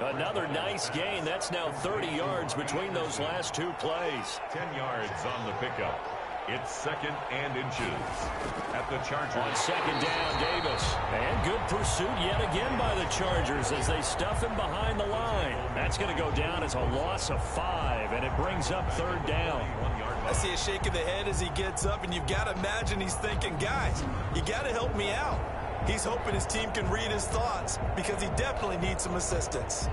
Another nice gain. That's now 30 yards between those last 2 plays. 10 yards on the pickup. It's 2nd and inches at the Chargers. On 2nd down, Davis. And good pursuit yet again by the Chargers as they stuff him behind the line. That's going to go down as a loss of 5, and it brings up 3rd down. I see a shake of the head as he gets up, and you've got to imagine he's thinking, guys, you got to help me out. He's hoping his team can read his thoughts because he definitely needs some assistance.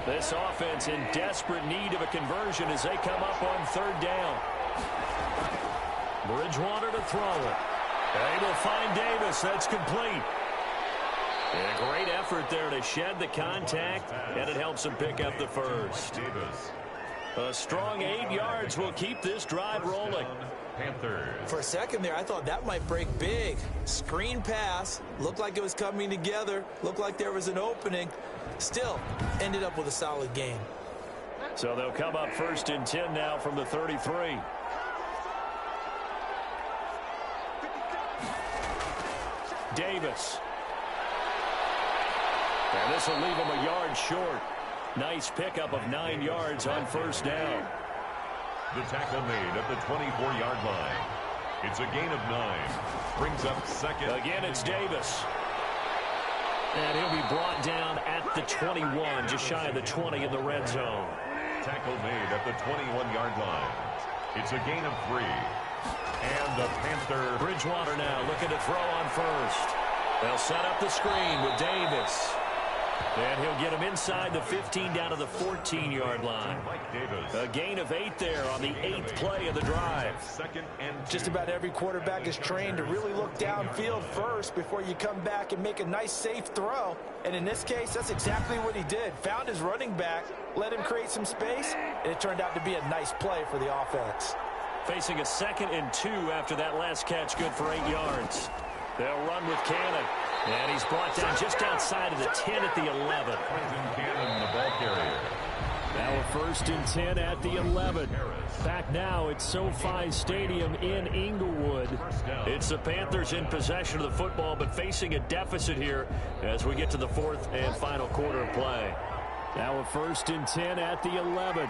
This offense in desperate need of a conversion as they come up on 3rd down. Bridgewater to throw it. They will find Davis. That's complete. And a great effort there to shed the contact, and it helps him pick up the first. A strong 8 yards will keep this drive rolling. Panthers. For a second there, I thought that might break big. Screen pass. Looked like it was coming together. Looked like there was an opening. Still, ended up with a solid gain. So they'll come up 1st and 10 now from the 33. Davis. And this will leave him a yard short. Nice pickup of 9 yards on 1st down. The tackle made at the 24-yard line. It's a gain of 9. Brings up 2nd. Again, it's Davis. And he'll be brought down at the 21, just shy of the 20 in the red zone. Tackle made at the 21-yard line. It's a gain of 3. And the Panther. Bridgewater now looking to throw on 1st. They'll set up the screen with Davis. And he'll get him inside the 15 down to the 14-yard line. A gain of 8 there on the 8th play of the drive. Just about every quarterback is trained to really look downfield first before you come back and make a nice, safe throw. And in this case, that's exactly what he did. Found his running back, let him create some space, and it turned out to be a nice play for the offense. Facing a 2nd and 2 after that last catch, good for 8 yards. They'll run with Cannon. And he's brought down just outside of the 10 at the 11. Cannon, the ball carrier. Now a 1st and 10 at the 11. Back now at SoFi Stadium in Inglewood. It's the Panthers in possession of the football, but facing a deficit here as we get to the 4th and final quarter of play. Now a 1st and 10 at the 11.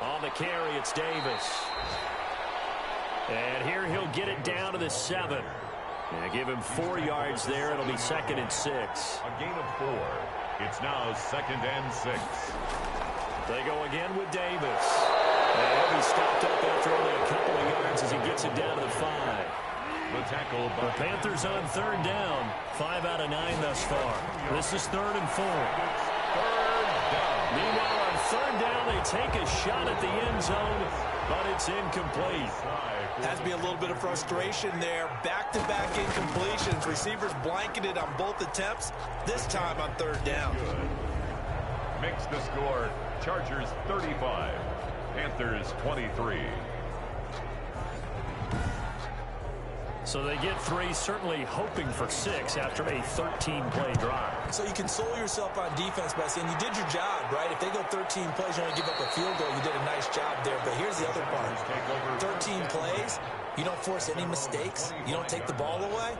On the carry, it's Davis. And here he'll get it down to the 7. And give him 4 yards there. It'll be 2nd and 6. A gain of 4. It's now 2nd and 6. They go again with Davis. And he'll be stopped up after only a couple of yards as he gets it down to the 5. The tackle by The Panthers on 3rd down. 5 out of 9 thus far. This is 3rd and 4. 3rd down. Meanwhile, on 3rd down, they take a shot at the end zone, but it's incomplete. Has to be a little bit of frustration there. Back-to-back incompletions. Receivers blanketed on both attempts, this time on 3rd down. Good. Makes the score Chargers 35, Panthers 23. So they get 3, certainly hoping for 6 after a 13-play drive. So you console yourself on defense by saying you did your job, right? If they go 13 plays, you only give up a field goal, you did a nice job there. But here's the other part. 13 plays, you don't force any mistakes, you don't take the ball away.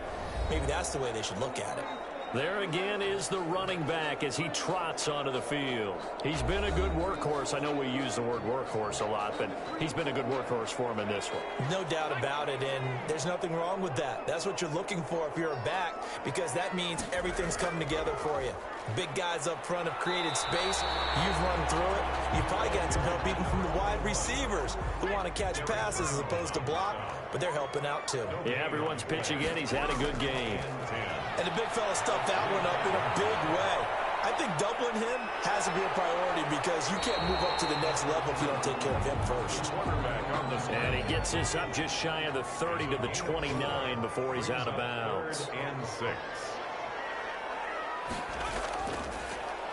Maybe that's the way they should look at it. There again is the running back as he trots onto the field. He's been a good workhorse. I know we use the word workhorse a lot, but he's been a good workhorse for him in this one. No doubt about it, and there's nothing wrong with that. That's what you're looking for if you're a back, because that means everything's coming together for you. Big guys up front have created space. You've run through it. You've probably gotten some help even from the wide receivers who want to catch passes as opposed to block, but they're helping out too. Yeah, everyone's pitching in. He's had a good game. And the big fella stuffed that one up in a big way. I think doubling him has to be a priority because you can't move up to the next level if you don't take care of him first. And he gets this up just shy of the 30 to the 29 before he's out of bounds. 3rd and 6.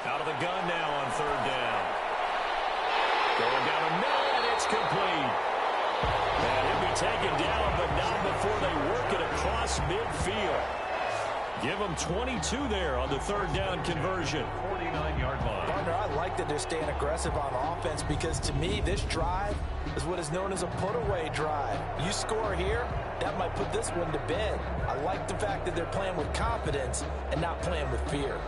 Out of the gun now on 3rd down. Going down the middle, and it's complete. And he'll be taken down, but not before they work it across midfield. Give them 22 there on the 3rd down conversion. 49-yard line. Partner, I like that they're staying aggressive on offense because to me, this drive is what is known as a put-away drive. You score here, that might put this one to bed. I like the fact that they're playing with confidence and not playing with fear.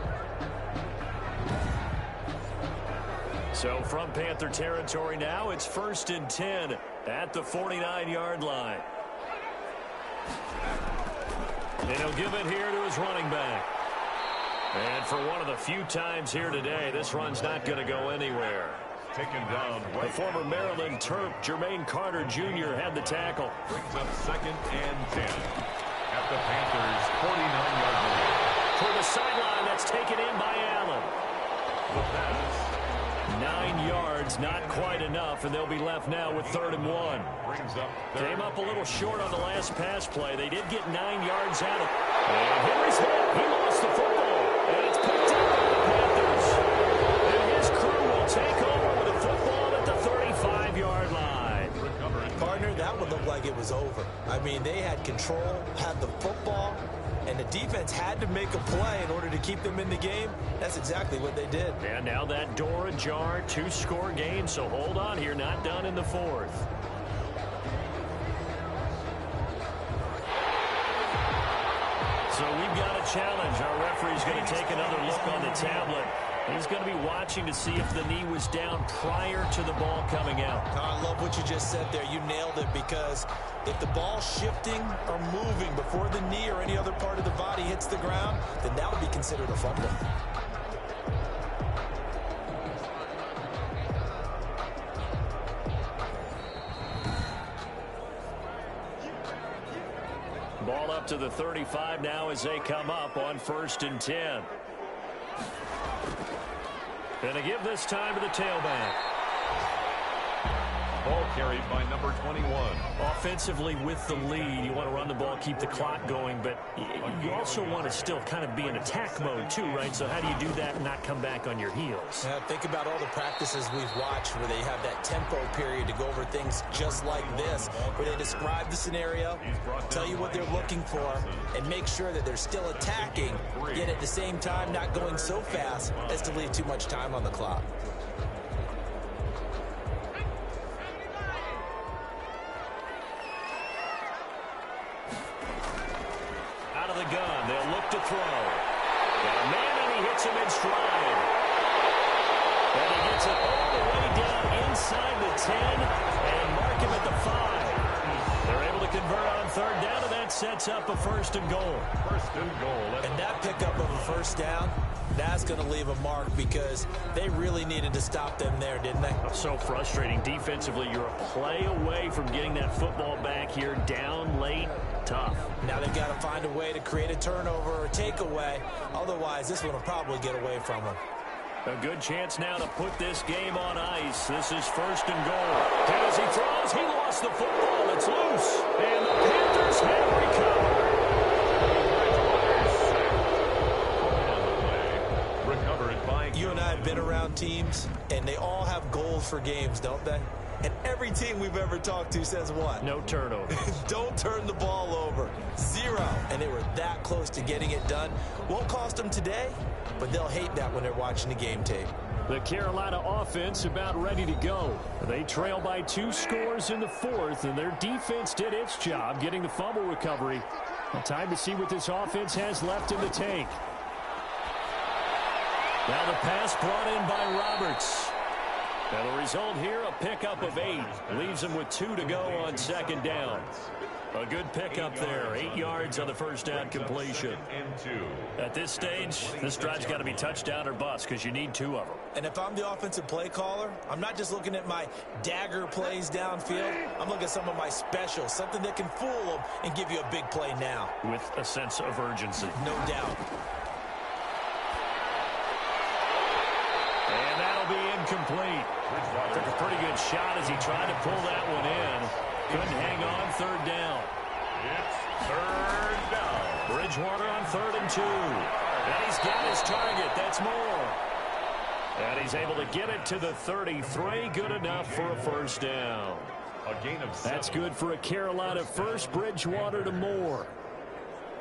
So from Panther territory now, it's 1st and 10 at the 49-yard line. And he'll give it here to his running back. And for one of the few times here today, this run's not going to go anywhere. Taken down. The former Maryland Terp, Jermaine Carter Jr. had the tackle. Brings up 2nd and 10 at the Panthers' 49-yard line. For the sideline, that's taken in by Allen. The pass. 9 yards, not quite enough, and they'll be left now with 3rd and 1. Brings up Came up a little short on the last pass play. They did get 9 yards out of it. And Henry's hit. He lost the football. And it's picked up by the Panthers. And his crew will take over with the football at the 35-yard line. Partner, that would look like it was over. I mean, they had control, had the football, and the defense had to make a play in order to keep them in the game. That's exactly what they did. And now that door ajar, 2-score game, so hold on here, not done in the 4th. So we've got a challenge. Our referee's going to take another look on the tablet. He's going to be watching to see if the knee was down prior to the ball coming out. I love what you just said there. You nailed it, because if the ball's shifting or moving before the knee or any other part of the body hits the ground, then that would be considered a fumble. Ball up to the 35 now as they come up on 1st and 10. Gonna give this time to the tailback. Ball carried by number 21. Offensively with the lead, you want to run the ball, keep the clock going, but you also want to still kind of be in attack mode too, right? So how do you do that and not come back on your heels? Yeah, think about all the practices we've watched where they have that tempo period to go over things just like this, where they describe the scenario, tell you what they're looking for, and make sure that they're still attacking, yet at the same time not going so fast as to leave too much time on the clock. Out of the gun, they'll look to throw. Got a man, and he hits him in stride. And he gets it all the way down inside the 10 and mark him at the 5. They're able to sets up a 1st and goal. 1st and goal. And that pickup of a first down, that's going to leave a mark because they really needed to stop them there, didn't they? So frustrating. Defensively, you're a play away from getting that football back here down late. Tough. Now they've got to find a way to create a turnover or takeaway. Otherwise, this one will probably get away from them. A good chance now to put this game on ice. This is 1st and goal. And as he throws, he lost the football. It's loose. And the Panthers have recovered. You and I have been around teams, and they all have goals for games, don't they? And every team we've ever talked to says what? No turnover. Don't turn the ball over. 0. And they were that close to getting it done. Won't cost them today, but they'll hate that when they're watching the game tape. The Carolina offense about ready to go. They trail by 2 scores in the 4th, and their defense did its job getting the fumble recovery. Well, time to see what this offense has left in the tank. Now the pass brought in by Roberts. And the result here, a pickup of 8. Leaves him with 2 to go on 2nd down. A good pickup there. 8 yards on the 1st down completion. At this stage, this drive's got to be touchdown or bust because you need 2 of them. And if I'm the offensive play caller, I'm not just looking at my dagger plays downfield. I'm looking at some of my specials, something that can fool them and give you a big play now. With a sense of urgency. No doubt. And that'll be incomplete. Took a pretty good shot as he tried to pull that one in. Couldn't hang on 3rd down. It's 3rd down. Bridgewater on 3rd and 2. And he's got his target. That's more. And he's able to get it to the 33. Good enough for a 1st down. A gain of 7. That's good for a Carolina 1st. Bridgewater to Moore.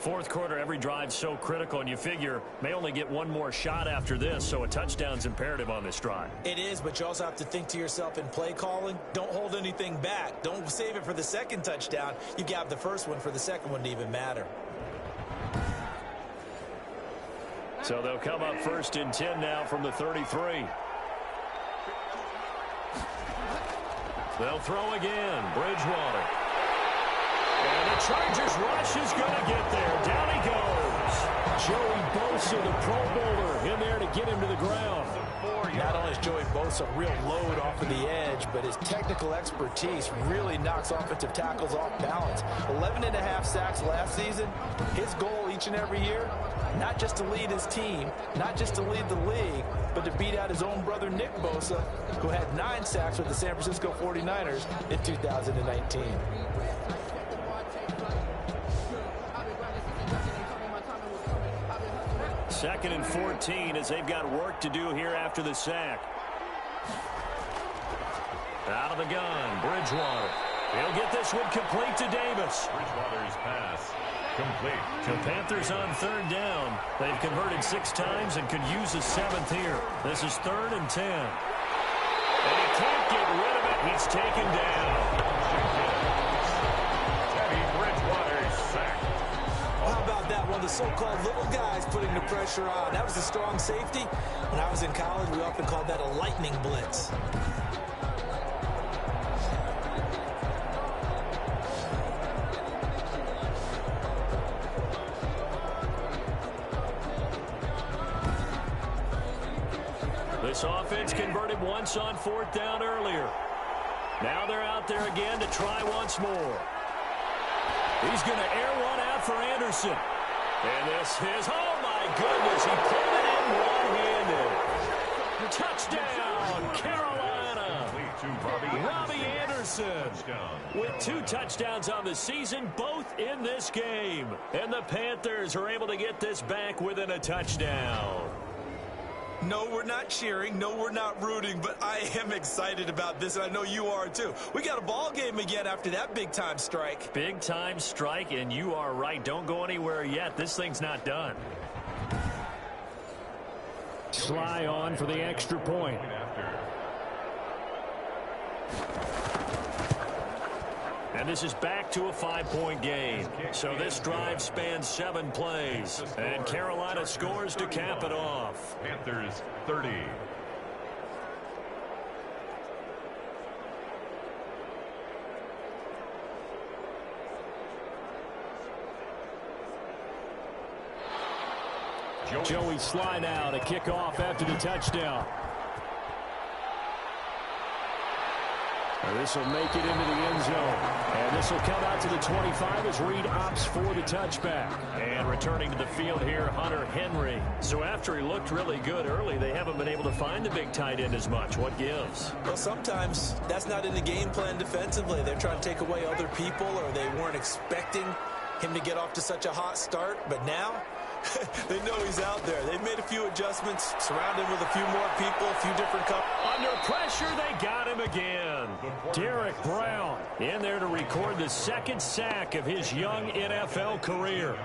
4th quarter, every drive's so critical, and you figure may only get 1 more shot after this, so a touchdown's imperative on this drive. It is, but you also have to think to yourself in play calling, don't hold anything back. Don't save it for the 2nd touchdown. You got the 1st one for the 2nd one to even matter. So they'll come up 1st and 10 now from the 33. They'll throw again. Bridgewater. And the Chargers rush is going to get there. Down he goes. Joey Bosa, the Pro Bowler, in there to get him to the ground. Not only is Joey Bosa a real load off of the edge, but his technical expertise really knocks offensive tackles off balance. 11.5 sacks last season. His goal each and every year, not just to lead his team, not just to lead the league, but to beat out his own brother Nick Bosa, who had 9 sacks with the San Francisco 49ers in 2019. 2nd and 14 as they've got work to do here after the sack. Out of the gun, Bridgewater. He'll get this one complete to Davis. Bridgewater's pass complete. The Panthers on 3rd down. They've converted 6 times and could use a 7th here. This is 3rd and 10. And he can't get rid of it. He's taken down. How about that one? The so-called little guys putting the pressure on. That was a strong safety. When I was in college, we often called that a lightning blitz. This offense converted once on 4th down earlier. Now they're out there again to try once more. He's going to air one out for Anderson. And this is, oh my goodness, he pulled it in one-handed. Touchdown, Carolina. Robbie Anderson with 2 touchdowns on the season, both in this game. And the Panthers are able to get this back within a touchdown. No, we're not cheering. No, we're not rooting, but I am excited about this, and I know you are too. We got a ball game again after that big-time strike. Big-time strike, and you are right. Don't go anywhere yet. This thing's not done. Sly on for the extra point. And this is back to a 5-point game. So this drive spans 7 plays. And Carolina scores to cap it off. Panthers 30. Joey slide out, a kickoff after the touchdown. This will make it into the end zone. And this will come out to the 25 as Reed opts for the touchback. And returning to the field here, Hunter Henry. So after he looked really good early, they haven't been able to find the big tight end as much. What gives? Well, sometimes that's not in the game plan defensively. They're trying to take away other people, or they weren't expecting him to get off to such a hot start. But now they know he's out there. They've made a few adjustments, surrounded him with a few more people, a few different cover. Under pressure, they got him again. Derek Brown in there to record the second sack of his young NFL career.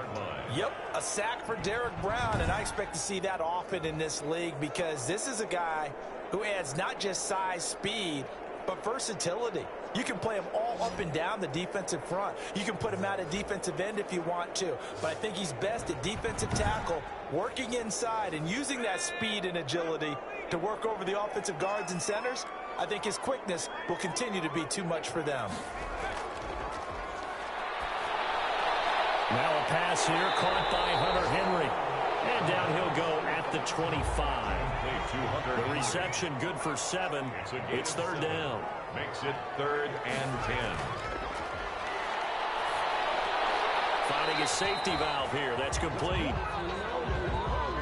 Yep, a sack for Derek Brown, and I expect to see that often in this league because this is a guy who adds not just size, speed, but versatility. You can play him all up and down the defensive front. You can put him out at defensive end if you want to. But I think he's best at defensive tackle, working inside and using that speed and agility to work over the offensive guards and centers. I think his quickness will continue to be too much for them. Now a pass here caught by Hunter Henry. And down he'll go at the 25. The reception good for 7. It's third down. Makes it 3rd and 10. Finding a safety valve here. That's complete.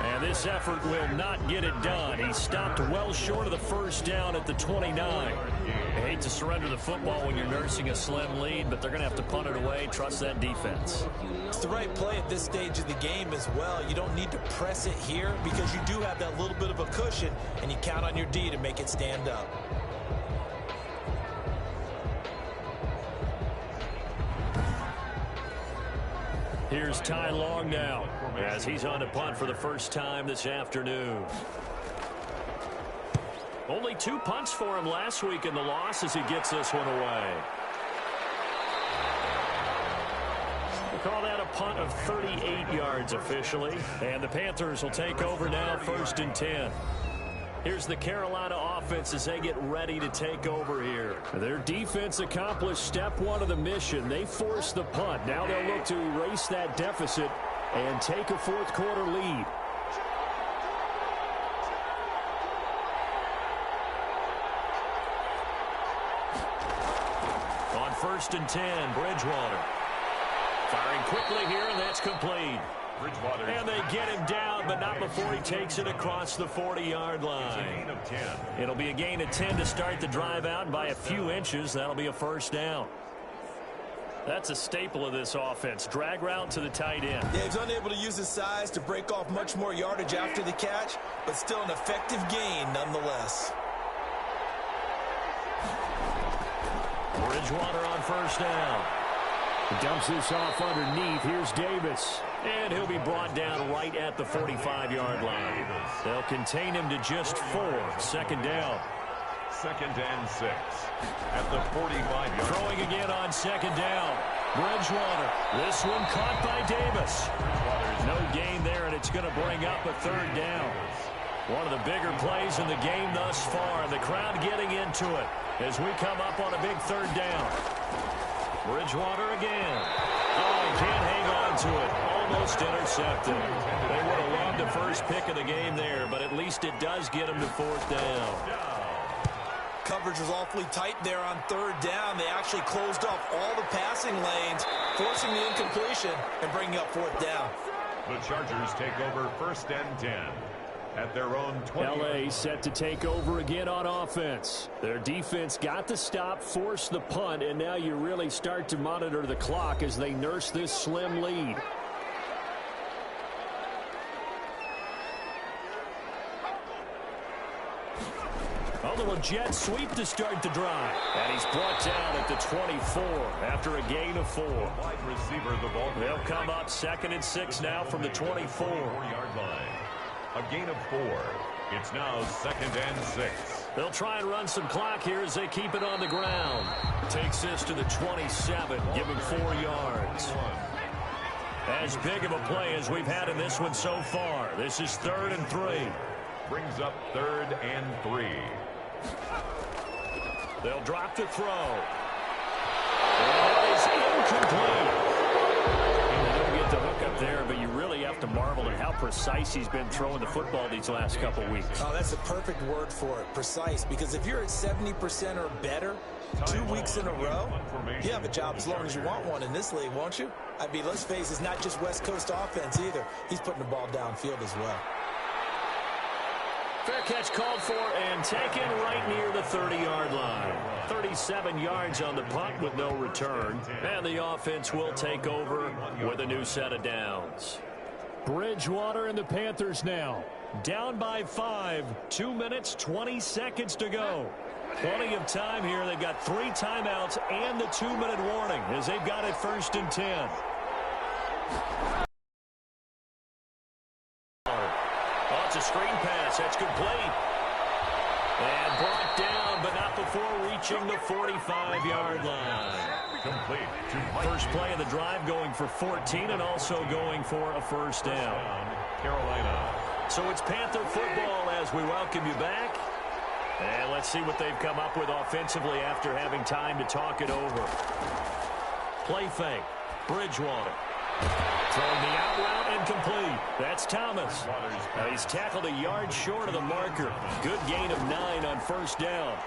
And this effort will not get it done. He stopped well short of the first down at the 29. I hate to surrender the football when you're nursing a slim lead, but they're going to have to punt it away. Trust that defense. It's the right play at this stage of the game as well. You don't need to press it here because you do have that little bit of a cushion, and you count on your D to make it stand up. Here's Ty Long now as he's on to punt for the first time this afternoon. Only 2 punts for him last week in the loss as he gets this one away. We'll call that a punt of 38 yards officially. And the Panthers will take over now, 1st and 10. Here's the Carolina offense as they get ready to take over here. Their defense accomplished step 1 of the mission. They forced the punt. Now they'll look to erase that deficit and take a 4th quarter lead. On 1st and 10, Bridgewater. Firing quickly here, and that's complete. And they get him down, but not before he takes it across the 40-yard line. It'll be a gain of 10 to start the drive out, and by a few inches, that'll be a first down. That's a staple of this offense. Drag route to the tight end. Yeah, he's unable to use his size to break off much more yardage after the catch, but still an effective gain nonetheless. Bridgewater on 1st down. Dumps this off underneath. Here's Davis. And he'll be brought down right at the 45-yard line. They'll contain him to just 4. 2nd down. 2nd and 6. At the 45-yard line. Throwing again on 2nd down. Bridgewater. This one caught by Davis. No gain there, and it's going to bring up a 3rd down. One of the bigger plays in the game thus far. The crowd getting into it as we come up on a big 3rd down. Bridgewater again. Oh, he can't hang on to it. Almost intercepted. They would have loved the first pick of the game there, but at least it does get him to 4th down. Coverage was awfully tight there on 3rd down. They actually closed off all the passing lanes, forcing the incompletion and bringing up 4th down. The Chargers take over 1st and 10. At their own 20. LA set to take over again on offense. Their defense got the stop, forced the punt, and now you really start to monitor the clock as they nurse this slim lead. A little jet sweep to start the drive. And he's brought down at the 24 after a gain of 4. Wide receiver, the ball. They'll come up 2nd and 6 now from the 24. 4-yard line. A gain of 4. It's now 2nd and 6. They'll try and run some clock here as they keep it on the ground. Takes this to the 27, give him 4 yards. As big of a play as we've had in this one so far. This is 3rd and 3. Brings up 3rd and 3. They'll drop the throw. And it is incomplete. And they don't get the hook up there, but you really have to marvel at how precise he's been throwing the football these last couple weeks. Oh, that's a perfect word for it, precise. Because if you're at 70% or better 2 weeks in a row, you have a job as long as you want one in this league, won't you? I mean, let's face it, it's not just West Coast offense either. He's putting the ball downfield as well. Fair catch called for and taken right near the 30-yard line. 37 yards on the punt with no return. And the offense will take over with a new set of downs. Bridgewater and the Panthers now. Down by 5. 2 minutes, 20 seconds to go. Plenty of time here. They've got 3 timeouts and the 2-minute warning as they've got it 1st and 10. It's a screen pass. That's complete. And brought down, but not before reaching the 45-yard line. Complete. First play of the drive going for 14 and also going for a first down. Carolina. So it's Panther football as we welcome you back. And let's see what they've come up with offensively after having time to talk it over. Play fake. Bridgewater. Throwing the out route and complete. That's Thomas. Now he's tackled a yard short of the marker. Good gain of 9 on first down.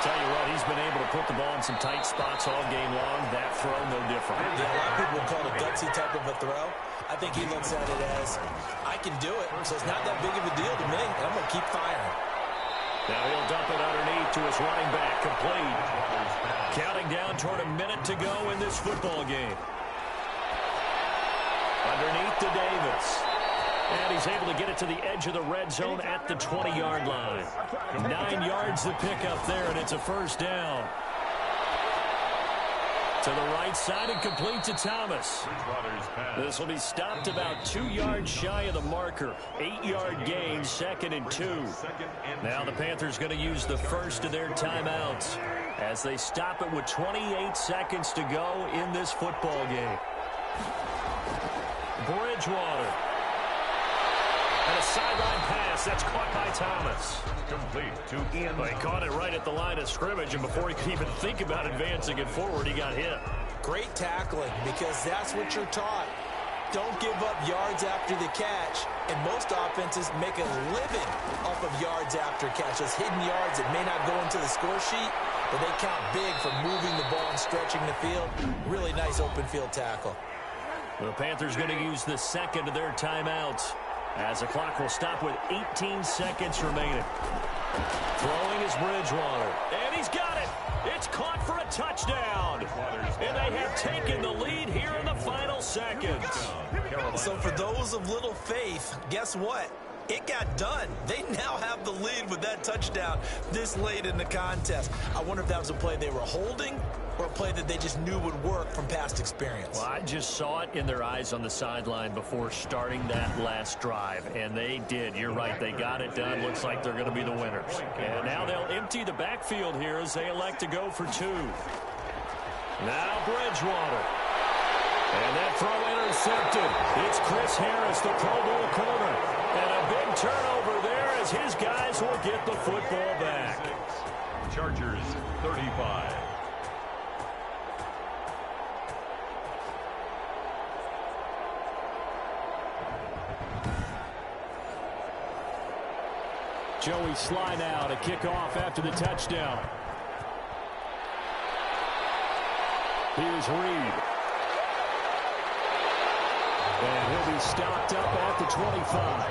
Tell you what, he's been able to put the ball in some tight spots all game long. That throw, no different. Yeah, a lot of people call it a gutsy type of a throw. I think he looks at it as, I can do it, so it's not that big of a deal to me, and I'm going to keep firing. Now he'll dump it underneath to his running back, complete. Counting down toward a minute to go in this football game. Underneath to Davis. And he's able to get it to the edge of the red zone at the 20-yard line. 9 yards to pick up there, and it's a first down. To the right side and complete to Thomas. This will be stopped about 2 yards shy of the marker. 8-yard gain, 2nd and 2. Now the Panthers going to use the first of their timeouts as they stop it with 28 seconds to go in this football game. Bridgewater. And a sideline pass. That's caught by Thomas. Complete to Ian. He caught it right at the line of scrimmage, and before he could even think about advancing it forward, he got hit. Great tackling, because that's what you're taught. Don't give up yards after the catch, and most offenses make a living off of yards after catch. Those hidden yards that may not go into the score sheet, but they count big for moving the ball and stretching the field. Really nice open field tackle. The Panthers going to use the second of their timeouts as the clock will stop with 18 seconds remaining. Throwing is Bridgewater, and he's got it. It's caught for a touchdown. And they have taken the lead here in the final seconds. So for those of little faith, guess what? It got done. They now have the lead with that touchdown this late in the contest. I wonder if that was a play they were holding or a play that they just knew would work from past experience. Well, I just saw it in their eyes on the sideline before starting that last drive, and they did. You're right. They got it done. Looks like they're going to be the winners. And now they'll empty the backfield here as they elect to go for 2. Now Bridgewater. And that throw intercepted. It's Chris Harris, the Pro Bowl corner. And a big turnover there as his guys will get the football back. Chargers 35. Joey Sly now to kick off after the touchdown. Here's Reed. And he'll be stopped up at the 25.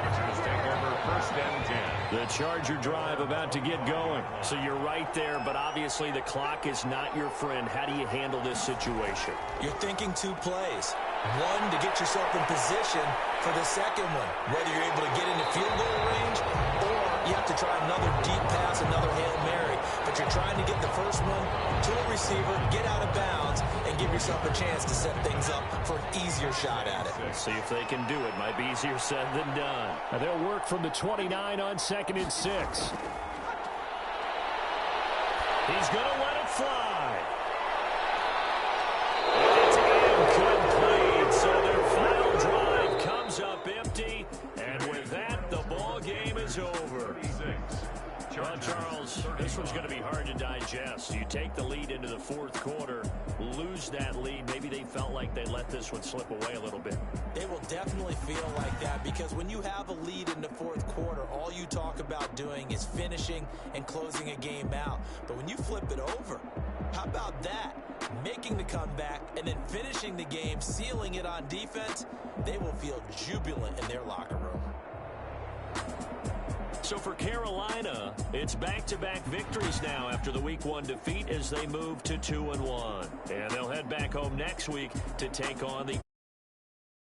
First and 10. The Charger drive about to get going. So you're right there, but obviously the clock is not your friend. How do you handle this situation? You're thinking 2 plays. One, to get yourself in position for the second one, whether you're able to get into field goal range or you have to try another deep pass, another Hail Mary. But you're trying to get the first one to a receiver, get out of bounds, and give yourself a chance to set things up for an easier shot at it. Let's see if they can do it. Might be easier said than done. Now they'll work from the 29 on 2nd and 6. He's going to let it fly. It's incomplete. So their final drive comes up empty. And with that, the ball game is over. Well, Charles, this one's going to be hard to digest. You take the lead into the 4th quarter, lose that lead, maybe they felt like they let this one slip away a little bit. They will definitely feel like that because when you have a lead in the fourth quarter, all you talk about doing is finishing and closing a game out. But when you flip it over, how about that? Making the comeback and then finishing the game, sealing it on defense, they will feel jubilant in their locker room. So for Carolina, it's back-to-back victories now after the Week 1 defeat as they move to 2-1. And they'll head back home next week to take on the